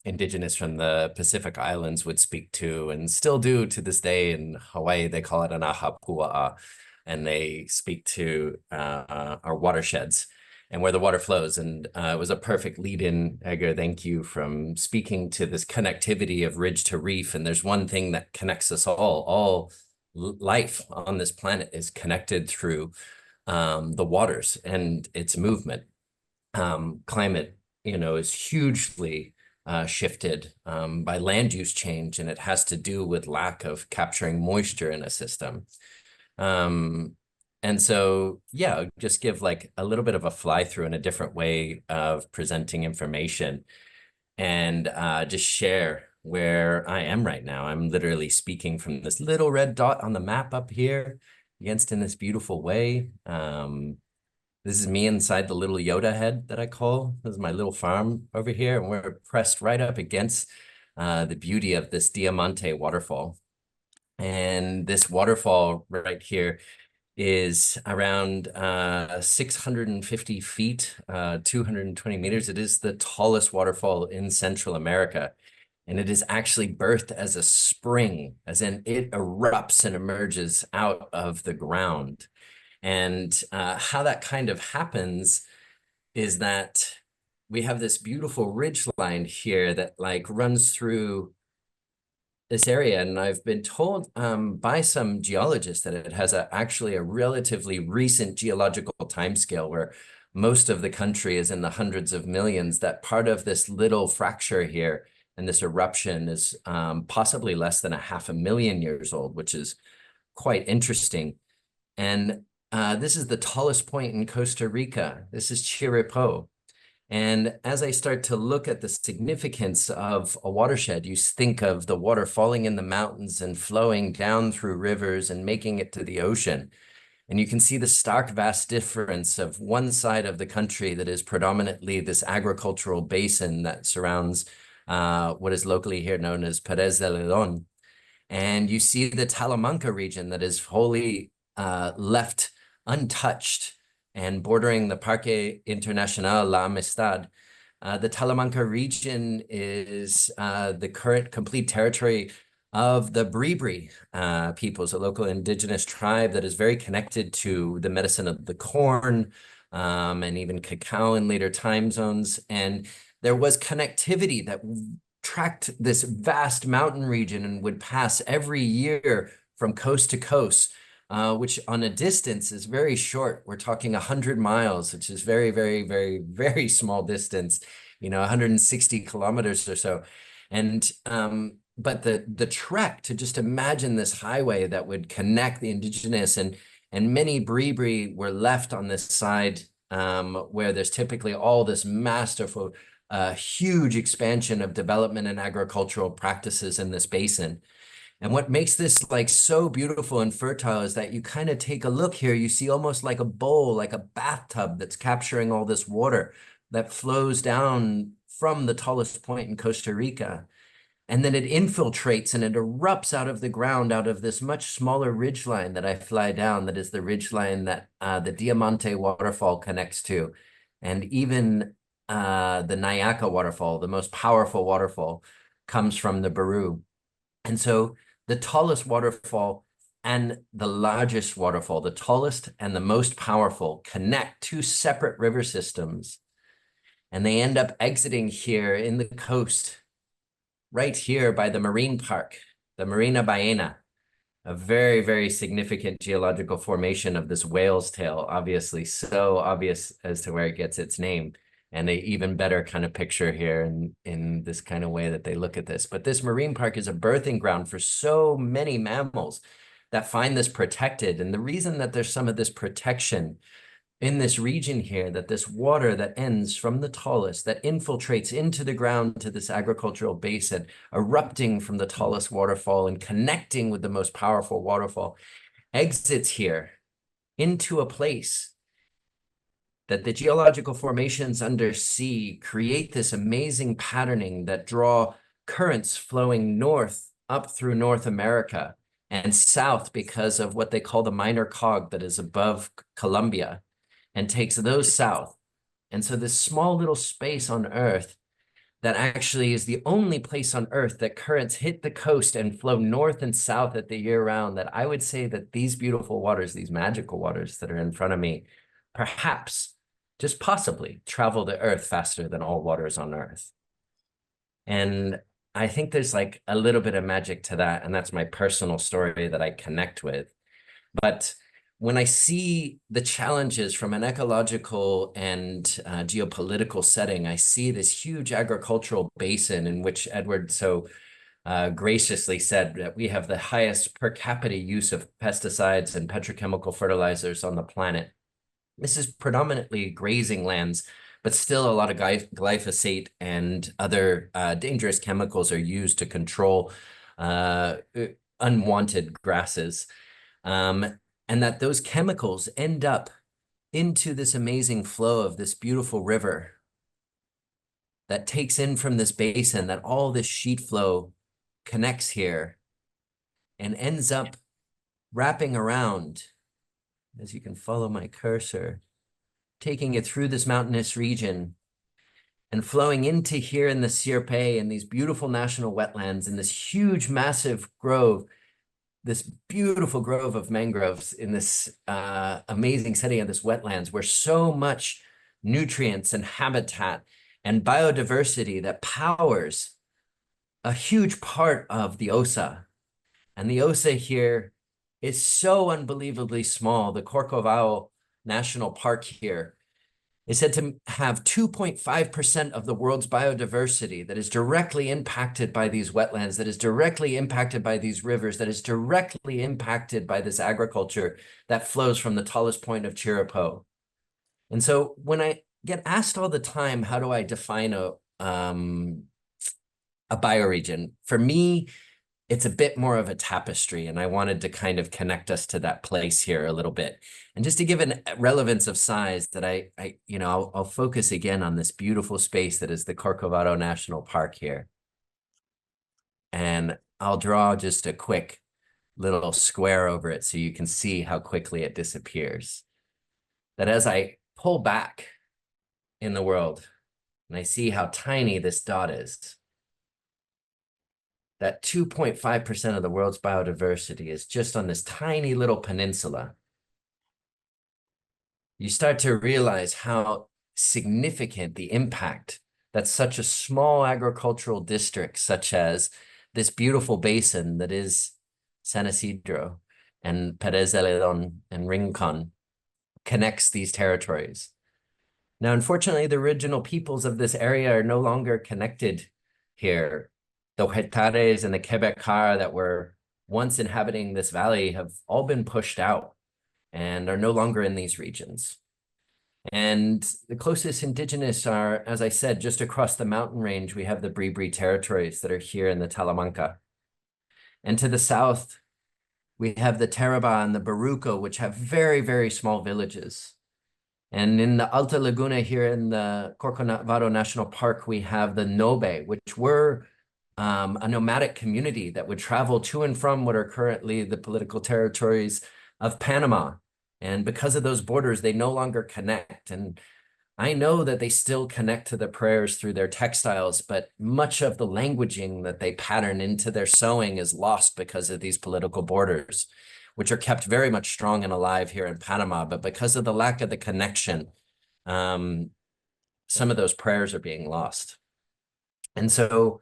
indigenous from the Pacific Islands would speak to, and still do to this day in Hawaii. They call it an aha pua'a, and they speak to our watersheds and where the water flows. And it was a perfect lead-in, Edgar, thank you, from speaking to this connectivity of ridge to reef. And there's one thing that connects us all life on this planet is connected through the waters and its movement. Climate, is hugely shifted by land use change, and it has to do with lack of capturing moisture in a system. And so, yeah, just give like a little bit of a fly through in a different way of presenting information, and just share where I am right now. I'm literally speaking from this little red dot on the map up here against in this beautiful way. This is me inside the little Yoda head that I call. This is my little farm over here, and we're pressed right up against the beauty of this Diamante waterfall. And this waterfall right here is around 650 feet, 220 meters. It is the tallest waterfall in Central America. And it is actually birthed as a spring, as in it erupts and emerges out of the ground. And how that kind of happens is that we have this beautiful ridge line here that like runs through this area. And I've been told by some geologists that it has actually a relatively recent geological timescale where most of the country is in the hundreds of millions, that part of this little fracture here and this eruption is possibly less than 500,000 years old, which is quite interesting. And this is the tallest point in Costa Rica. This is Chiripo. And as I start to look at the significance of a watershed, you think of the water falling in the mountains and flowing down through rivers and making it to the ocean. And you can see the stark, vast difference of one side of the country that is predominantly this agricultural basin that surrounds what is locally here known as Perez de Leon. And you see the Talamanca region that is wholly left untouched and bordering the Parque Internacional La Amistad. The Talamanca region is the current complete territory of the Bribri peoples, a local indigenous tribe that is very connected to the medicine of the corn and even cacao in later time zones. And there was connectivity that tracked this vast mountain region and would pass every year from coast to coast, which on a distance is very short. We're talking 100 miles, which is very, very, very, very small distance, 160 kilometers or so. And but the trek to just imagine this highway that would connect the indigenous and many Bribri were left on this side where there's typically all this masterful, huge expansion of development and agricultural practices in this basin. And what makes this like so beautiful and fertile is that you kind of take a look here, you see almost like a bowl, like a bathtub that's capturing all this water that flows down from the tallest point in Costa Rica. And then it infiltrates and it erupts out of the ground, out of this much smaller ridgeline that I fly down, that is the ridgeline that the Diamante waterfall connects to. And even the Nayaka waterfall, the most powerful waterfall, comes from the Baru. And so the tallest waterfall and the largest waterfall, the tallest and the most powerful, connect two separate river systems. And they end up exiting here in the coast, right here by the marine park, the Marina Ballena, a very, very significant geological formation of this whale's tail, obviously so obvious as to where it gets its name. And an even better kind of picture here in this kind of way that they look at this. But this marine park is a birthing ground for so many mammals that find this protected. And the reason that there's some of this protection in this region here, that this water that ends from the tallest, that infiltrates into the ground to this agricultural basin, erupting from the tallest waterfall and connecting with the most powerful waterfall, exits here into a place that the geological formations under sea create this amazing patterning that draw currents flowing north up through North America and south because of what they call the minor cog that is above Colombia, and takes those south. And so this small little space on Earth that actually is the only place on Earth that currents hit the coast and flow north and south at the year round, that I would say that these beautiful waters, these magical waters that are in front of me, perhaps, just possibly, travel the Earth faster than all waters on Earth. And I think there's like a little bit of magic to that, and that's my personal story that I connect with. But when I see the challenges from an ecological and geopolitical setting, I see this huge agricultural basin in which Edward so graciously said that we have the highest per capita use of pesticides and petrochemical fertilizers on the planet. This is predominantly grazing lands, but still a lot of glyphosate and other dangerous chemicals are used to control unwanted grasses. And that those chemicals end up into this amazing flow of this beautiful river that takes in from this basin, that all this sheet flow connects here and ends up wrapping around, as you can follow my cursor, taking it through this mountainous region and flowing into here in the Sierpe and these beautiful national wetlands and this huge, massive grove, this beautiful grove of mangroves in this amazing setting of this wetlands, where so much nutrients and habitat and biodiversity that powers a huge part of the Osa. And the Osa here is so unbelievably small. The Corcovado National Park here is said to have 2.5% of the world's biodiversity that is directly impacted by these wetlands, that is directly impacted by these rivers, that is directly impacted by this agriculture that flows from the tallest point of Chirripó. And so when I get asked all the time, how do I define a bioregion? For me, it's a bit more of a tapestry, and I wanted to kind of connect us to that place here a little bit. And just to give an relevance of size, that I'll focus again on this beautiful space that is the Corcovado National Park here. And I'll draw just a quick little square over it so you can see how quickly it disappears. That as I pull back in the world and I see how tiny this dot is, that 2.5% of the world's biodiversity is just on this tiny little peninsula, you start to realize how significant the impact that such a small agricultural district, such as this beautiful basin that is San Isidro and Pérez Zeledón and Rincon, connects these territories. Now, unfortunately, the original peoples of this area are no longer connected here. The Ojetares and the Quebecar that were once inhabiting this valley have all been pushed out and are no longer in these regions. And the closest indigenous are, as I said, just across the mountain range, we have the Bribri territories that are here in the Talamanca. And to the south, we have the Taraba and the Baruco, which have very, very small villages. And in the Alta Laguna here in the Corcovado National Park, we have the Nobe, which were a nomadic community that would travel to and from what are currently the political territories of Panama. And because of those borders, they no longer connect. And I know that they still connect to the prayers through their textiles, but much of the languaging that they pattern into their sewing is lost because of these political borders, which are kept very much strong and alive here in Panama. But because of the lack of the connection, some of those prayers are being lost. And so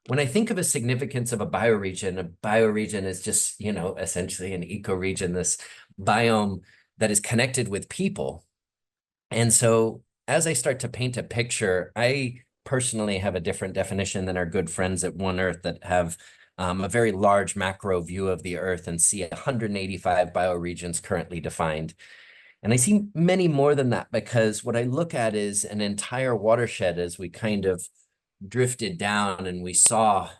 when I think of a significance of a bioregion is just, essentially an ecoregion, this biome that is connected with people. And so as I start to paint a picture, I personally have a different definition than our good friends at One Earth that have a very large macro view of the Earth and see 185 bioregions currently defined. And I see many more than that, because what I look at is an entire watershed as we kind of drifted down and we saw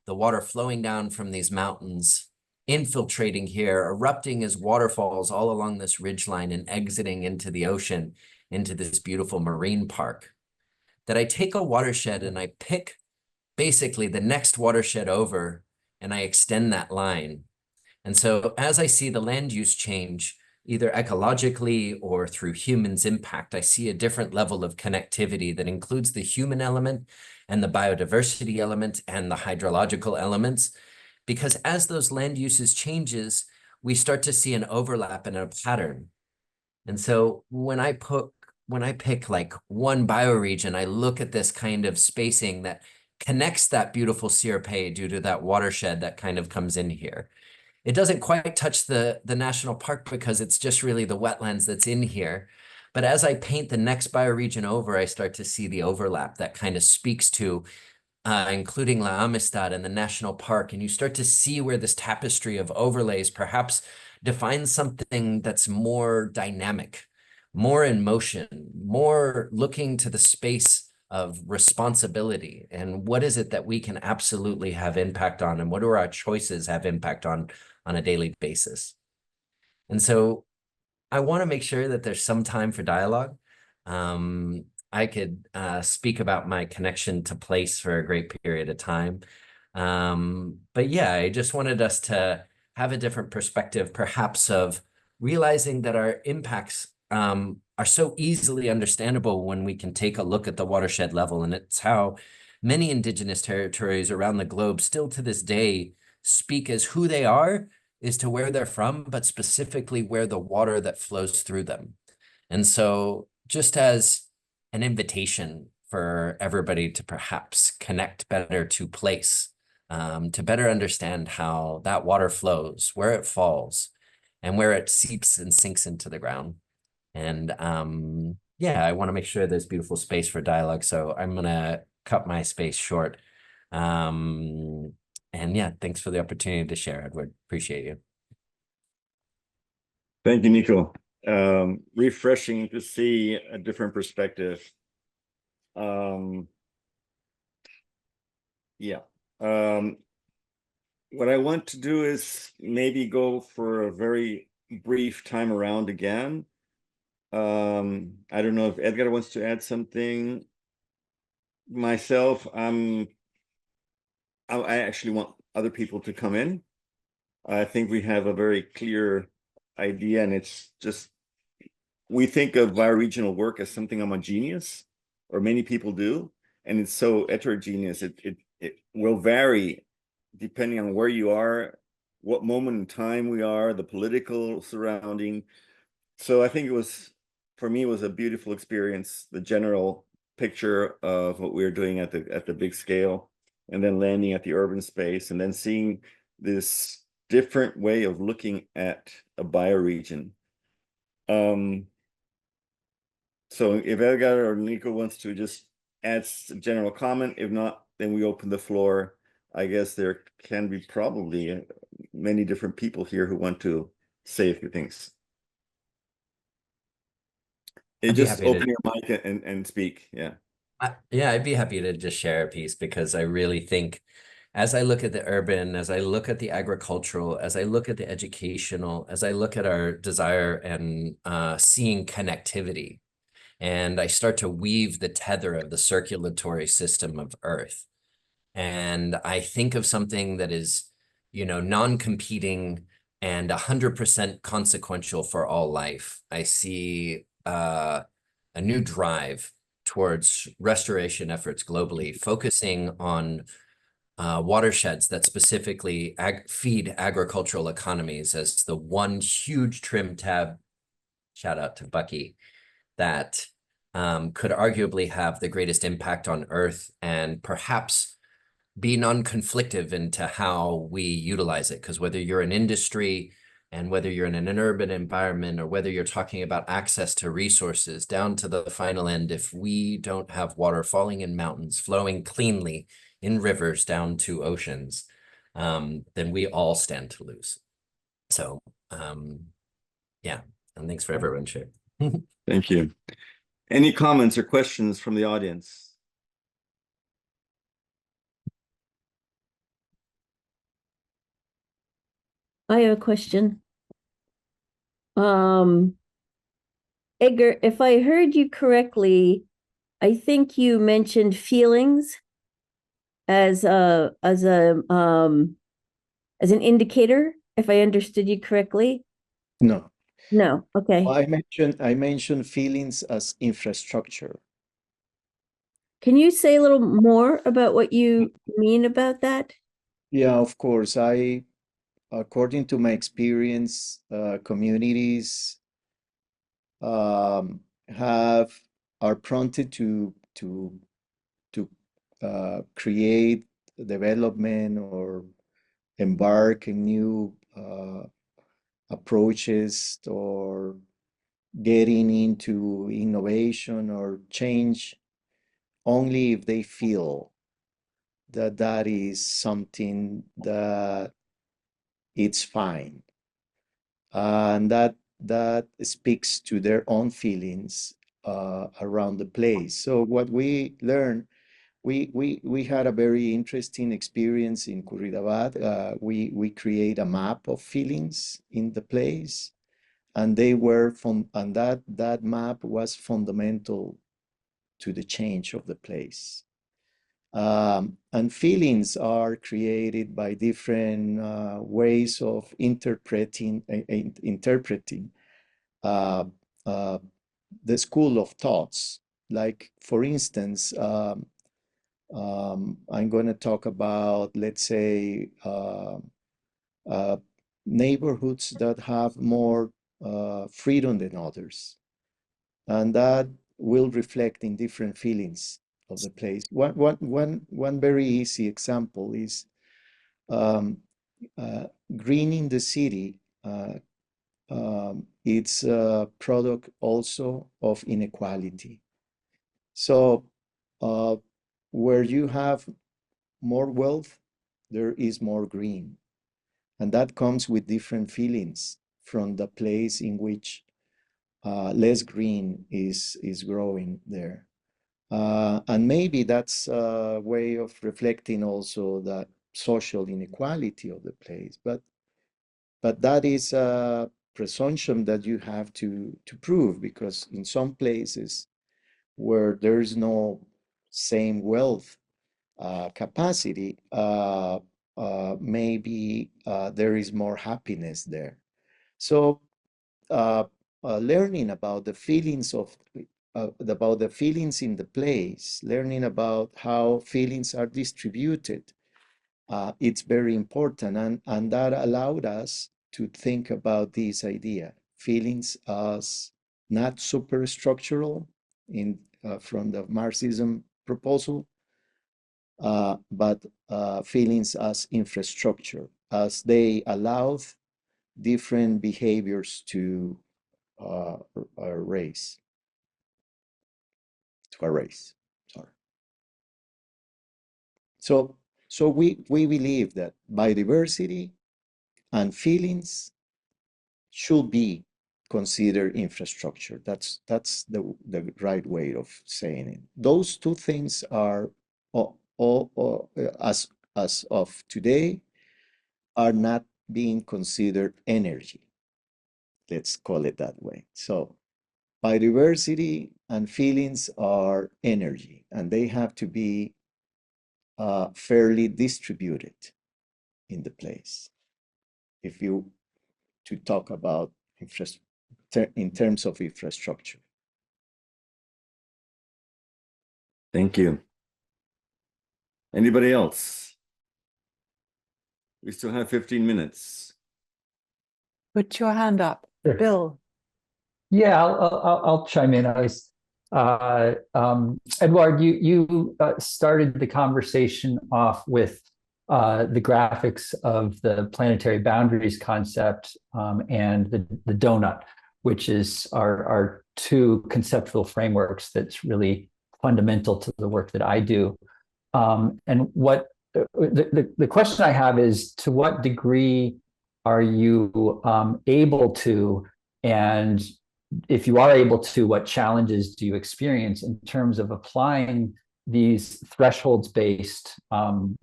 the water flowing down from these mountains, infiltrating here, erupting as waterfalls all along this ridgeline and exiting into the ocean, into this beautiful marine park. That I take a watershed and I pick basically the next watershed over and I extend that line. And so as I see the land use change, either ecologically or through humans' impact, I see a different level of connectivity that includes the human element and the biodiversity element and the hydrological elements. Because as those land uses changes, we start to see an overlap and a pattern. And so when I pick like one bioregion, I look at this kind of spacing that connects that beautiful Sierpe due to that watershed that kind of comes in here. It doesn't quite touch the national park because it's just really the wetlands that's in here. But as I paint the next bioregion over, I start to see the overlap that kind of speaks to including La Amistad and the national park. And you start to see where this tapestry of overlays perhaps defines something that's more dynamic, more in motion, more looking to the space of responsibility. And what is it that we can absolutely have impact on? And what do our choices have impact on a daily basis? And so I want to make sure that there's some time for dialogue. I could speak about my connection to place for a great period of time. But yeah, I just wanted us to have a different perspective, perhaps, of realizing that our impacts are so easily understandable when we can take a look at the watershed level. And it's how many indigenous territories around the globe still to this day speak as who they are is to where they're from, but specifically where the water that flows through them. And so just as an invitation for everybody to perhaps connect better to place, to better understand how that water flows, where it falls, and where it seeps and sinks into the ground. And yeah, I want to make sure there's beautiful space for dialogue. So I'm going to cut my space short. And yeah, thanks for the opportunity to share, Edward. Appreciate you. Thank you, Nico. Refreshing to see a different perspective. Yeah. What I want to do is maybe go for a very brief time around again. I don't know if Edgar wants to add something. Myself, I actually want other people to come in. I think we have a very clear idea, and it's just, we think of bioregional work as something homogeneous, or many people do, and it's so heterogeneous. It will vary depending on where you are, what moment in time we are, the political surrounding. So I think it was, for me, it was a beautiful experience, the general picture of what we were doing at the big scale, and then landing at the urban space, and then seeing this different way of looking at a bioregion. So if Edgar or Nico wants to just add a general comment, if not, then we open the floor. I guess there can be probably many different people here who want to say a few things. Just open your mic and speak. Yeah. Yeah, I'd be happy to just share a piece, because I really think as I look at the urban, as I look at the agricultural, as I look at the educational, as I look at our desire and seeing connectivity, and I start to weave the tether of the circulatory system of Earth. And I think of something that is, non-competing and 100% consequential for all life. I see a new drive towards restoration efforts globally, focusing on watersheds that specifically feed agricultural economies as the one huge trim tab, shout out to Bucky, that could arguably have the greatest impact on Earth and perhaps be non-conflictive into how we utilize it. Because whether you're an industry and whether you're in an urban environment, or whether you're talking about access to resources down to the final end, if we don't have water falling in mountains, flowing cleanly in rivers down to oceans, then we all stand to lose. So yeah, and thanks for everyone sharing. Thank you. Any comments or questions from the audience? I have a question. Edgar, if I heard you correctly, I think you mentioned feelings as an indicator, if I understood you correctly. No, No, okay. I mentioned feelings as infrastructure. Can you say a little more about what you mean about that? Yeah, of course. According to my experience, communities are prompted to create development or embark in new approaches or getting into innovation or change only if they feel that that is something that it's fine, and that speaks to their own feelings around the place. So what we learned, we had a very interesting experience in Curridabat. We create a map of feelings in the place, and that map was fundamental to the change of the place. And feelings are created by different ways of interpreting the school of thoughts. Like, for instance, I'm going to talk about, let's say, neighborhoods that have more freedom than others, and that will reflect in different feelings of the place. One very easy example is greening the city. It's a product also of inequality. So where you have more wealth, there is more green. And that comes with different feelings from the place in which less green is growing there. And maybe that's a way of reflecting also that social inequality of the place. But that is a presumption that you have to prove, because in some places where there is no same wealth capacity, maybe there is more happiness there. So learning about the feelings about the feelings in the place, learning about how feelings are distributed, it's very important, and that allowed us to think about this idea: feelings as not superstructural in from the Marxism proposal, but feelings as infrastructure, as they allowed different behaviors to erase. Sorry. So we believe that biodiversity and feelings should be considered infrastructure. That's the right way of saying it. Those two things are as of today are not being considered energy. Let's call it that way. So biodiversity and feelings are energy, and they have to be fairly distributed in the place. If you to talk about in terms of infrastructure. Thank you. Anybody else? We still have 15 minutes. Put your hand up. Sure. Bill. Yeah, I'll chime in. Eduard, you started the conversation off with the graphics of the planetary boundaries concept and the donut, which is our two conceptual frameworks that's really fundamental to the work that I do. And what the question I have is, to what degree are you able to and if you are able to, what challenges do you experience in terms of applying these thresholds-based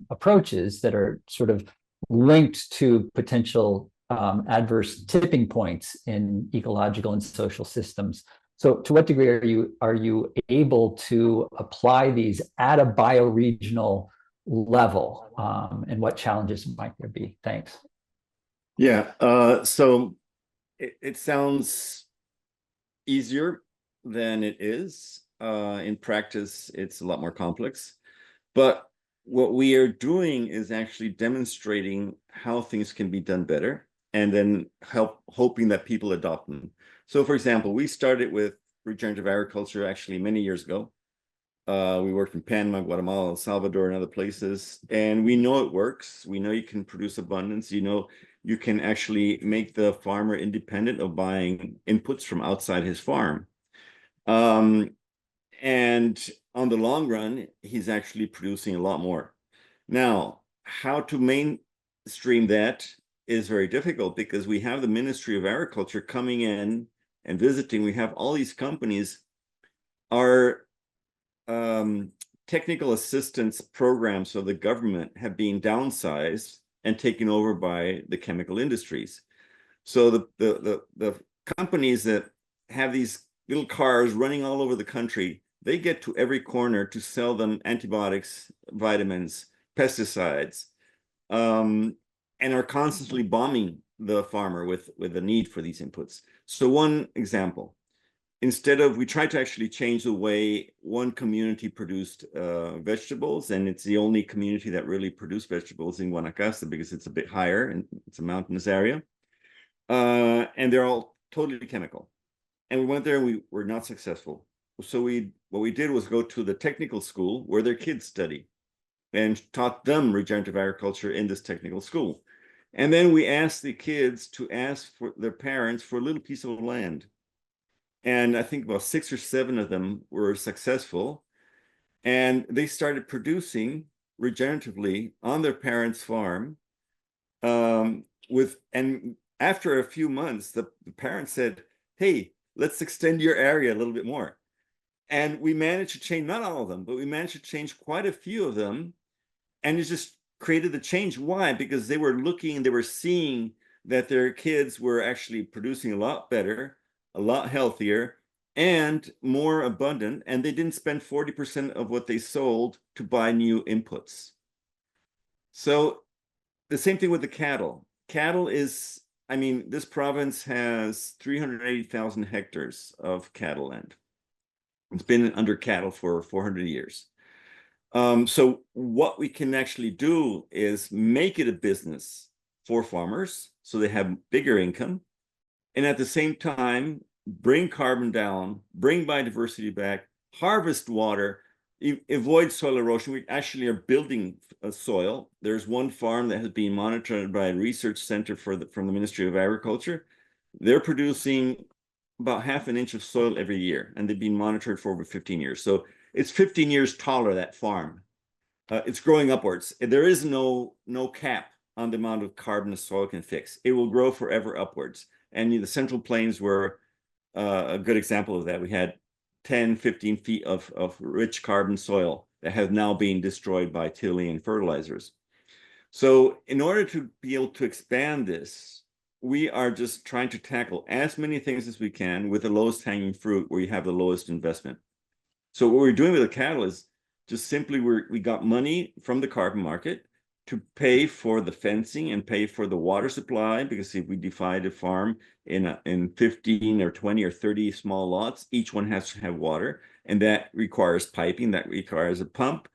approaches that are sort of linked to potential adverse tipping points in ecological and social systems? So to what degree are you able to apply these at a bioregional level, and what challenges might there be? Thanks. Yeah, so it sounds easier than it is. In practice, it's a lot more complex. But what we are doing is actually demonstrating how things can be done better, and then hoping that people adopt them. So, for example, we started with regenerative agriculture actually many years ago. We worked in Panama, Guatemala, El Salvador, and other places, and we know it works. We know you can produce abundance. You know, you can actually make the farmer independent of buying inputs from outside his farm. And on the long run, he's actually producing a lot more. Now, how to mainstream that is very difficult, because we have the Ministry of Agriculture coming in and visiting. We have all these companies. Our technical assistance programs of the government have been downsized and taken over by the chemical industries. So the companies that have these little cars running all over the country, they get to every corner to sell them antibiotics, vitamins, pesticides, and are constantly bombing the farmer with the need for these inputs. So one example, we tried to actually change the way one community produced vegetables, and it's the only community that really produced vegetables in Guanacaste, because it's a bit higher and it's a mountainous area. And they're all totally chemical. And we went there and we were not successful. So what we did was go to the technical school where their kids study, and taught them regenerative agriculture in this technical school. And then we asked the kids to ask for their parents for a little piece of land. And I think about 6 or 7 of them were successful. And they started producing regeneratively on their parents' farm. And after a few months, the parents said, hey, let's extend your area a little bit more. And we managed to change, not all of them, but we managed to change quite a few of them. And it just created the change. Why? Because they were seeing that their kids were actually producing a lot better, a lot healthier, and more abundant. And they didn't spend 40% of what they sold to buy new inputs. So the same thing with the cattle. Cattle is, I mean, this province has 380,000 hectares of cattle land. It's been under cattle for 400 years. So what we can actually do is make it a business for farmers so they have bigger income, and at the same time, bring carbon down, bring biodiversity back, harvest water, avoid soil erosion. We actually are building a soil. There's one farm that has been monitored by a research center from the Ministry of Agriculture. They're producing about half an inch of soil every year, and they've been monitored for over 15 years. So it's 15 years taller, that farm. It's growing upwards. There is no cap on the amount of carbon the soil can fix. It will grow forever upwards. And the Central Plains were a good example of that. We had 10, 15 feet of rich carbon soil that has now been destroyed by tilling and fertilizers. So in order to be able to expand this, we are just trying to tackle as many things as we can with the lowest hanging fruit, where you have the lowest investment. So what we're doing with the cattle is just simply we got money from the carbon market to pay for the fencing and pay for the water supply, because if we divide a farm in 15 or 20 or 30 small lots, each one has to have water, and that requires piping, that requires a pump,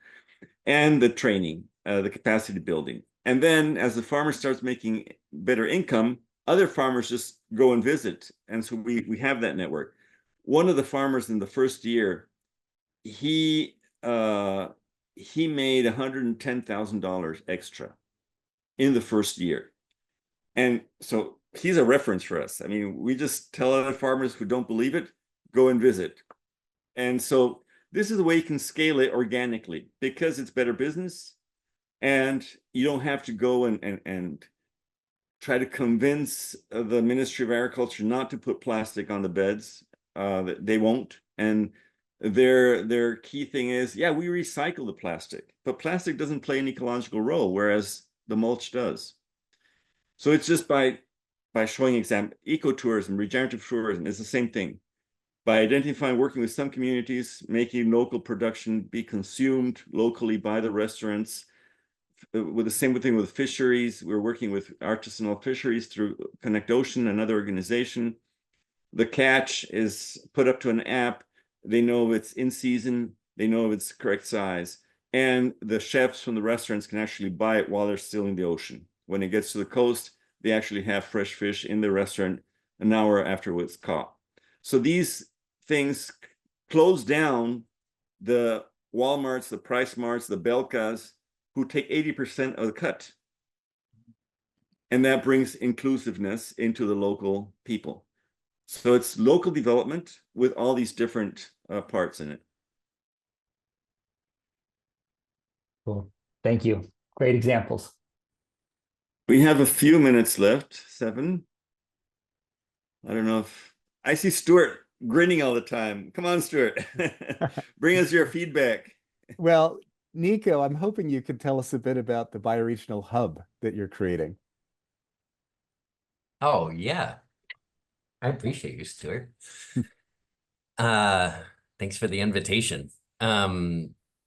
and the training, the capacity building. And then as the farmer starts making better income, other farmers just go and visit. And so we have that network. One of the farmers in the first year, he made $110,000 extra in the first year. And so he's a reference for us. I mean, we just tell other farmers who don't believe it, go and visit. And so this is the way you can scale it organically, because it's better business, and you don't have to go and try to convince the Ministry of Agriculture not to put plastic on the beds. They won't. And their key thing is, yeah, we recycle the plastic, but plastic doesn't play an ecological role, whereas the mulch does. So it's just by showing ecotourism, regenerative tourism is the same thing. By identifying, working with some communities, making local production be consumed locally by the restaurants. With the same thing with fisheries, we're working with artisanal fisheries through Connect Ocean, another organization. The catch is put up to an app. They know it's in season. They know it's correct size. And the chefs from the restaurants can actually buy it while they're still in the ocean. When it gets to the coast, they actually have fresh fish in the restaurant an hour after it's caught. So these things close down the Walmarts, the Price Marts, the Belkas, who take 80% of the cut. And that brings inclusiveness into the local people. So it's local development with all these different parts in it. Cool. Thank you. Great examples. We have a few minutes left, 7. I don't know if I see Stuart grinning all the time. Come on, Stuart. Bring us your feedback. Well, Nico, I'm hoping you could tell us a bit about the bioregional hub that you're creating. Oh, yeah. I appreciate you, Stuart. Thanks for the invitation.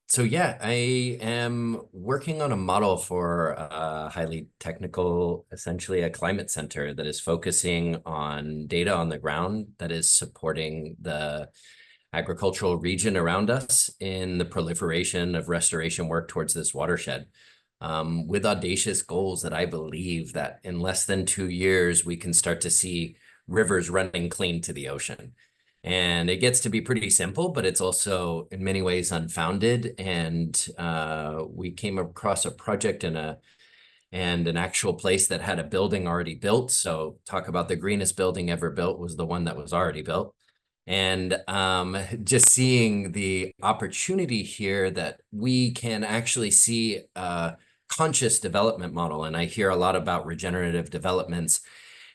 So yeah, I am working on a model for a highly technical, essentially a climate center that is focusing on data on the ground that is supporting the agricultural region around us in the proliferation of restoration work towards this watershed. With audacious goals that I believe that in less than 2 years, we can start to see rivers running clean to the ocean. And it gets to be pretty simple, but it's also in many ways unfounded. And we came across a project and an actual place that had a building already built. So talk about the greenest building ever built was the one that was already built. And just seeing the opportunity here that we can actually see a conscious development model. And I hear a lot about regenerative developments.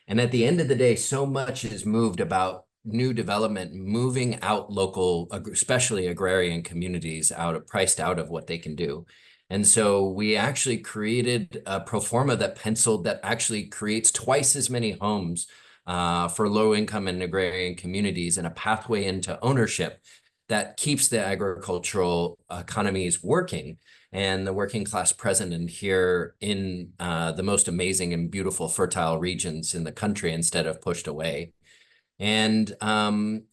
And at the end of the day, so much is moved about new development, moving out local, especially agrarian communities priced out of what they can do. And so we actually created a pro forma that penciled that actually creates twice as many homes for low income and agrarian communities and a pathway into ownership that keeps the agricultural economies working and the working class present and here in the most amazing and beautiful fertile regions in the country instead of pushed away. And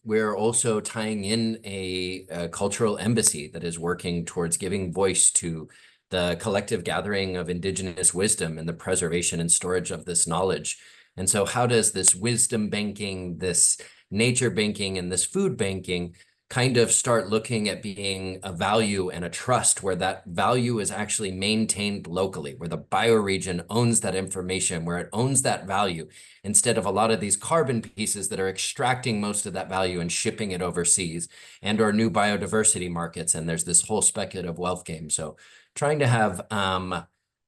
we're also tying in a cultural embassy that is working towards giving voice to the collective gathering of indigenous wisdom and the preservation and storage of this knowledge. And so how does this wisdom banking, this nature banking, and this food banking kind of start looking at being a value and a trust where that value is actually maintained locally, where the bioregion owns that information, where it owns that value, instead of a lot of these carbon pieces that are extracting most of that value and shipping it overseas, and or new biodiversity markets. And there's this whole speculative wealth game. So trying to have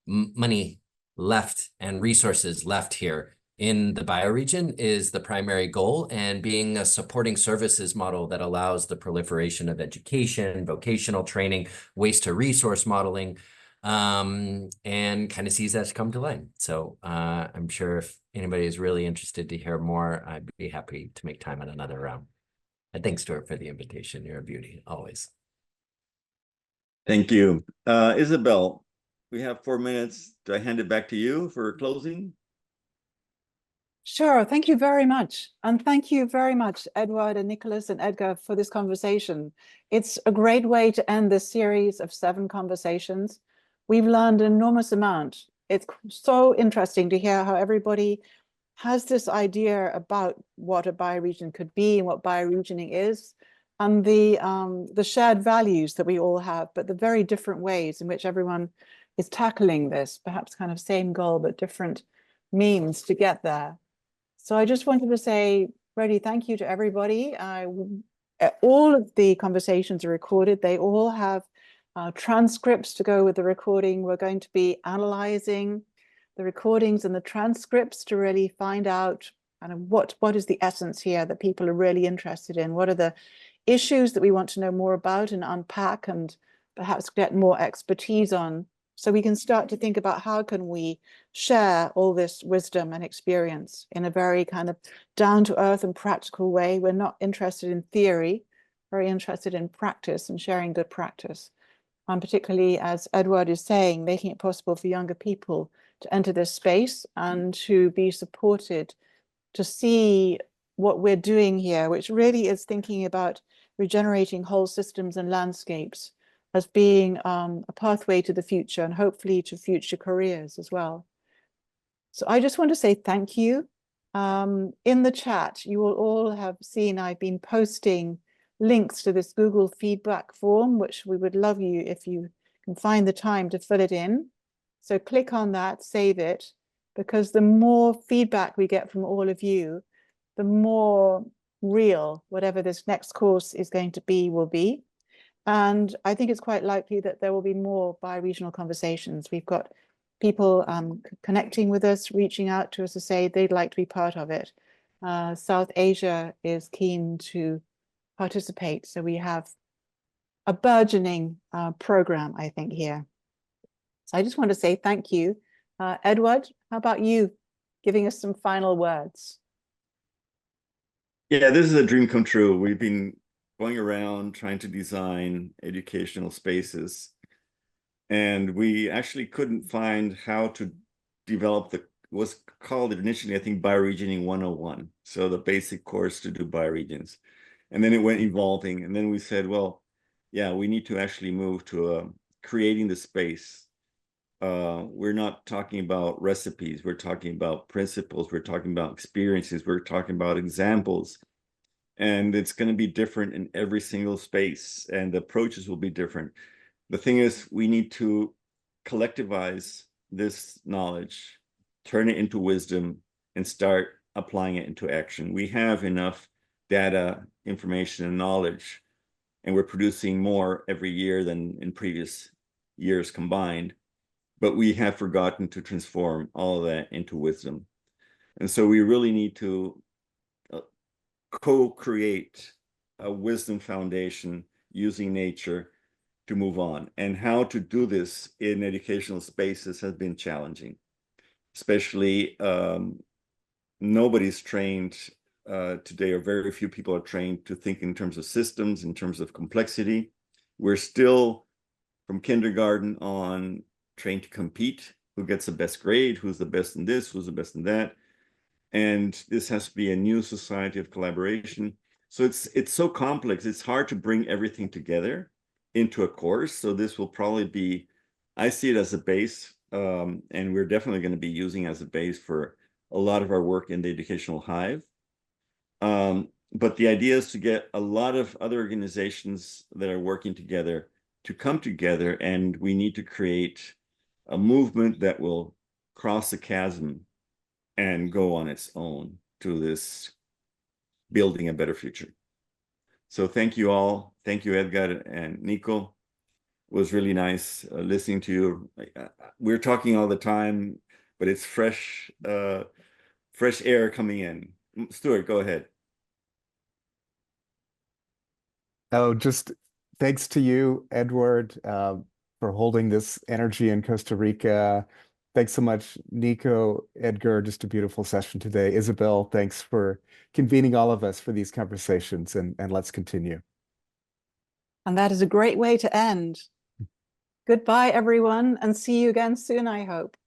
money left and resources left here in the bioregion is the primary goal, and being a supporting services model that allows the proliferation of education, vocational training, waste to resource modeling, and kind of sees that come to light. So I'm sure if anybody is really interested to hear more, I'd be happy to make time on another round. And thanks, Stuart, for the invitation. You're a beauty, always. Thank you. Isabel, we have 4 minutes. Do I hand it back to you for closing? Sure. Thank you very much. And thank you very much, Eduard and Nicholas and Edgar, for this conversation. It's a great way to end this series of 7 conversations. We've learned an enormous amount. It's so interesting to hear how everybody has this idea about what a bioregion could be and what bioregioning is, and the shared values that we all have, but the very different ways in which everyone is tackling this, perhaps kind of same goal, but different means to get there. So I just wanted to say, Freddie, thank you to everybody. All of the conversations are recorded. They all have transcripts to go with the recording. We're going to be analyzing the recordings and the transcripts to really find out kind of what is the essence here that people are really interested in. What are the issues that we want to know more about and unpack and perhaps get more expertise on, so we can start to think about how can we share all this wisdom and experience in a very kind of down to earth and practical way. We're not interested in theory, very interested in practice and sharing good practice. And particularly, as Edward is saying, making it possible for younger people to enter this space and to be supported, to see what we're doing here, which really is thinking about regenerating whole systems and landscapes as being a pathway to the future and hopefully to future careers as well. So I just want to say thank you. In the chat, you will all have seen I've been posting links to this Google feedback form, which we would love you if you can find the time to fill it in. So click on that, save it, because the more feedback we get from all of you, the more real whatever this next course is going to be will be. And I think it's quite likely that there will be more bioregional conversations. We've got people connecting with us, reaching out to us to say they'd like to be part of it. South Asia is keen to participate. So we have a burgeoning program, I think, here. So I just want to say thank you. Edward, how about you giving us some final words? Yeah, this is a dream come true. We've been going around trying to design educational spaces, and we actually couldn't find how to develop what's called initially, I think, Bioregioning 101. So the basic course to do bioregions. And then it went evolving. And then we said, well, yeah, we need to actually move to creating the space. We're not talking about recipes. We're talking about principles. We're talking about experiences. We're talking about examples. And it's going to be different in every single space, and the approaches will be different. The thing is, we need to collectivize this knowledge, turn it into wisdom, and start applying it into action. We have enough data, information, and knowledge, and we're producing more every year than in previous years combined, but we have forgotten to transform all of that into wisdom. And so we really need to co-create a wisdom foundation using nature to move on. And how to do this in educational spaces has been challenging, especially nobody's trained today, or very few people are trained to think in terms of systems, in terms of complexity. We're still from kindergarten on trained to compete, who gets the best grade, who's the best in this, who's the best in that. And this has to be a new society of collaboration. So it's so complex, it's hard to bring everything together into a course. So this will probably be, I see it as a base, and we're definitely going to be using as a base for a lot of our work in the educational hive. But the idea is to get a lot of other organizations that are working together to come together, and we need to create a movement that will cross the chasm and go on its own to this building a better future. So thank you all. Thank you, Edgar and Nico. It was really nice listening to you. We're talking all the time, but it's fresh air coming in. Stuart, go ahead. Oh, just thanks to you, Edward, for holding this energy in Costa Rica. Thanks so much, Nico, Edgar, just a beautiful session today. Isabel, thanks for convening all of us for these conversations, and let's continue. And that is a great way to end. Goodbye, everyone, and see you again soon, I hope.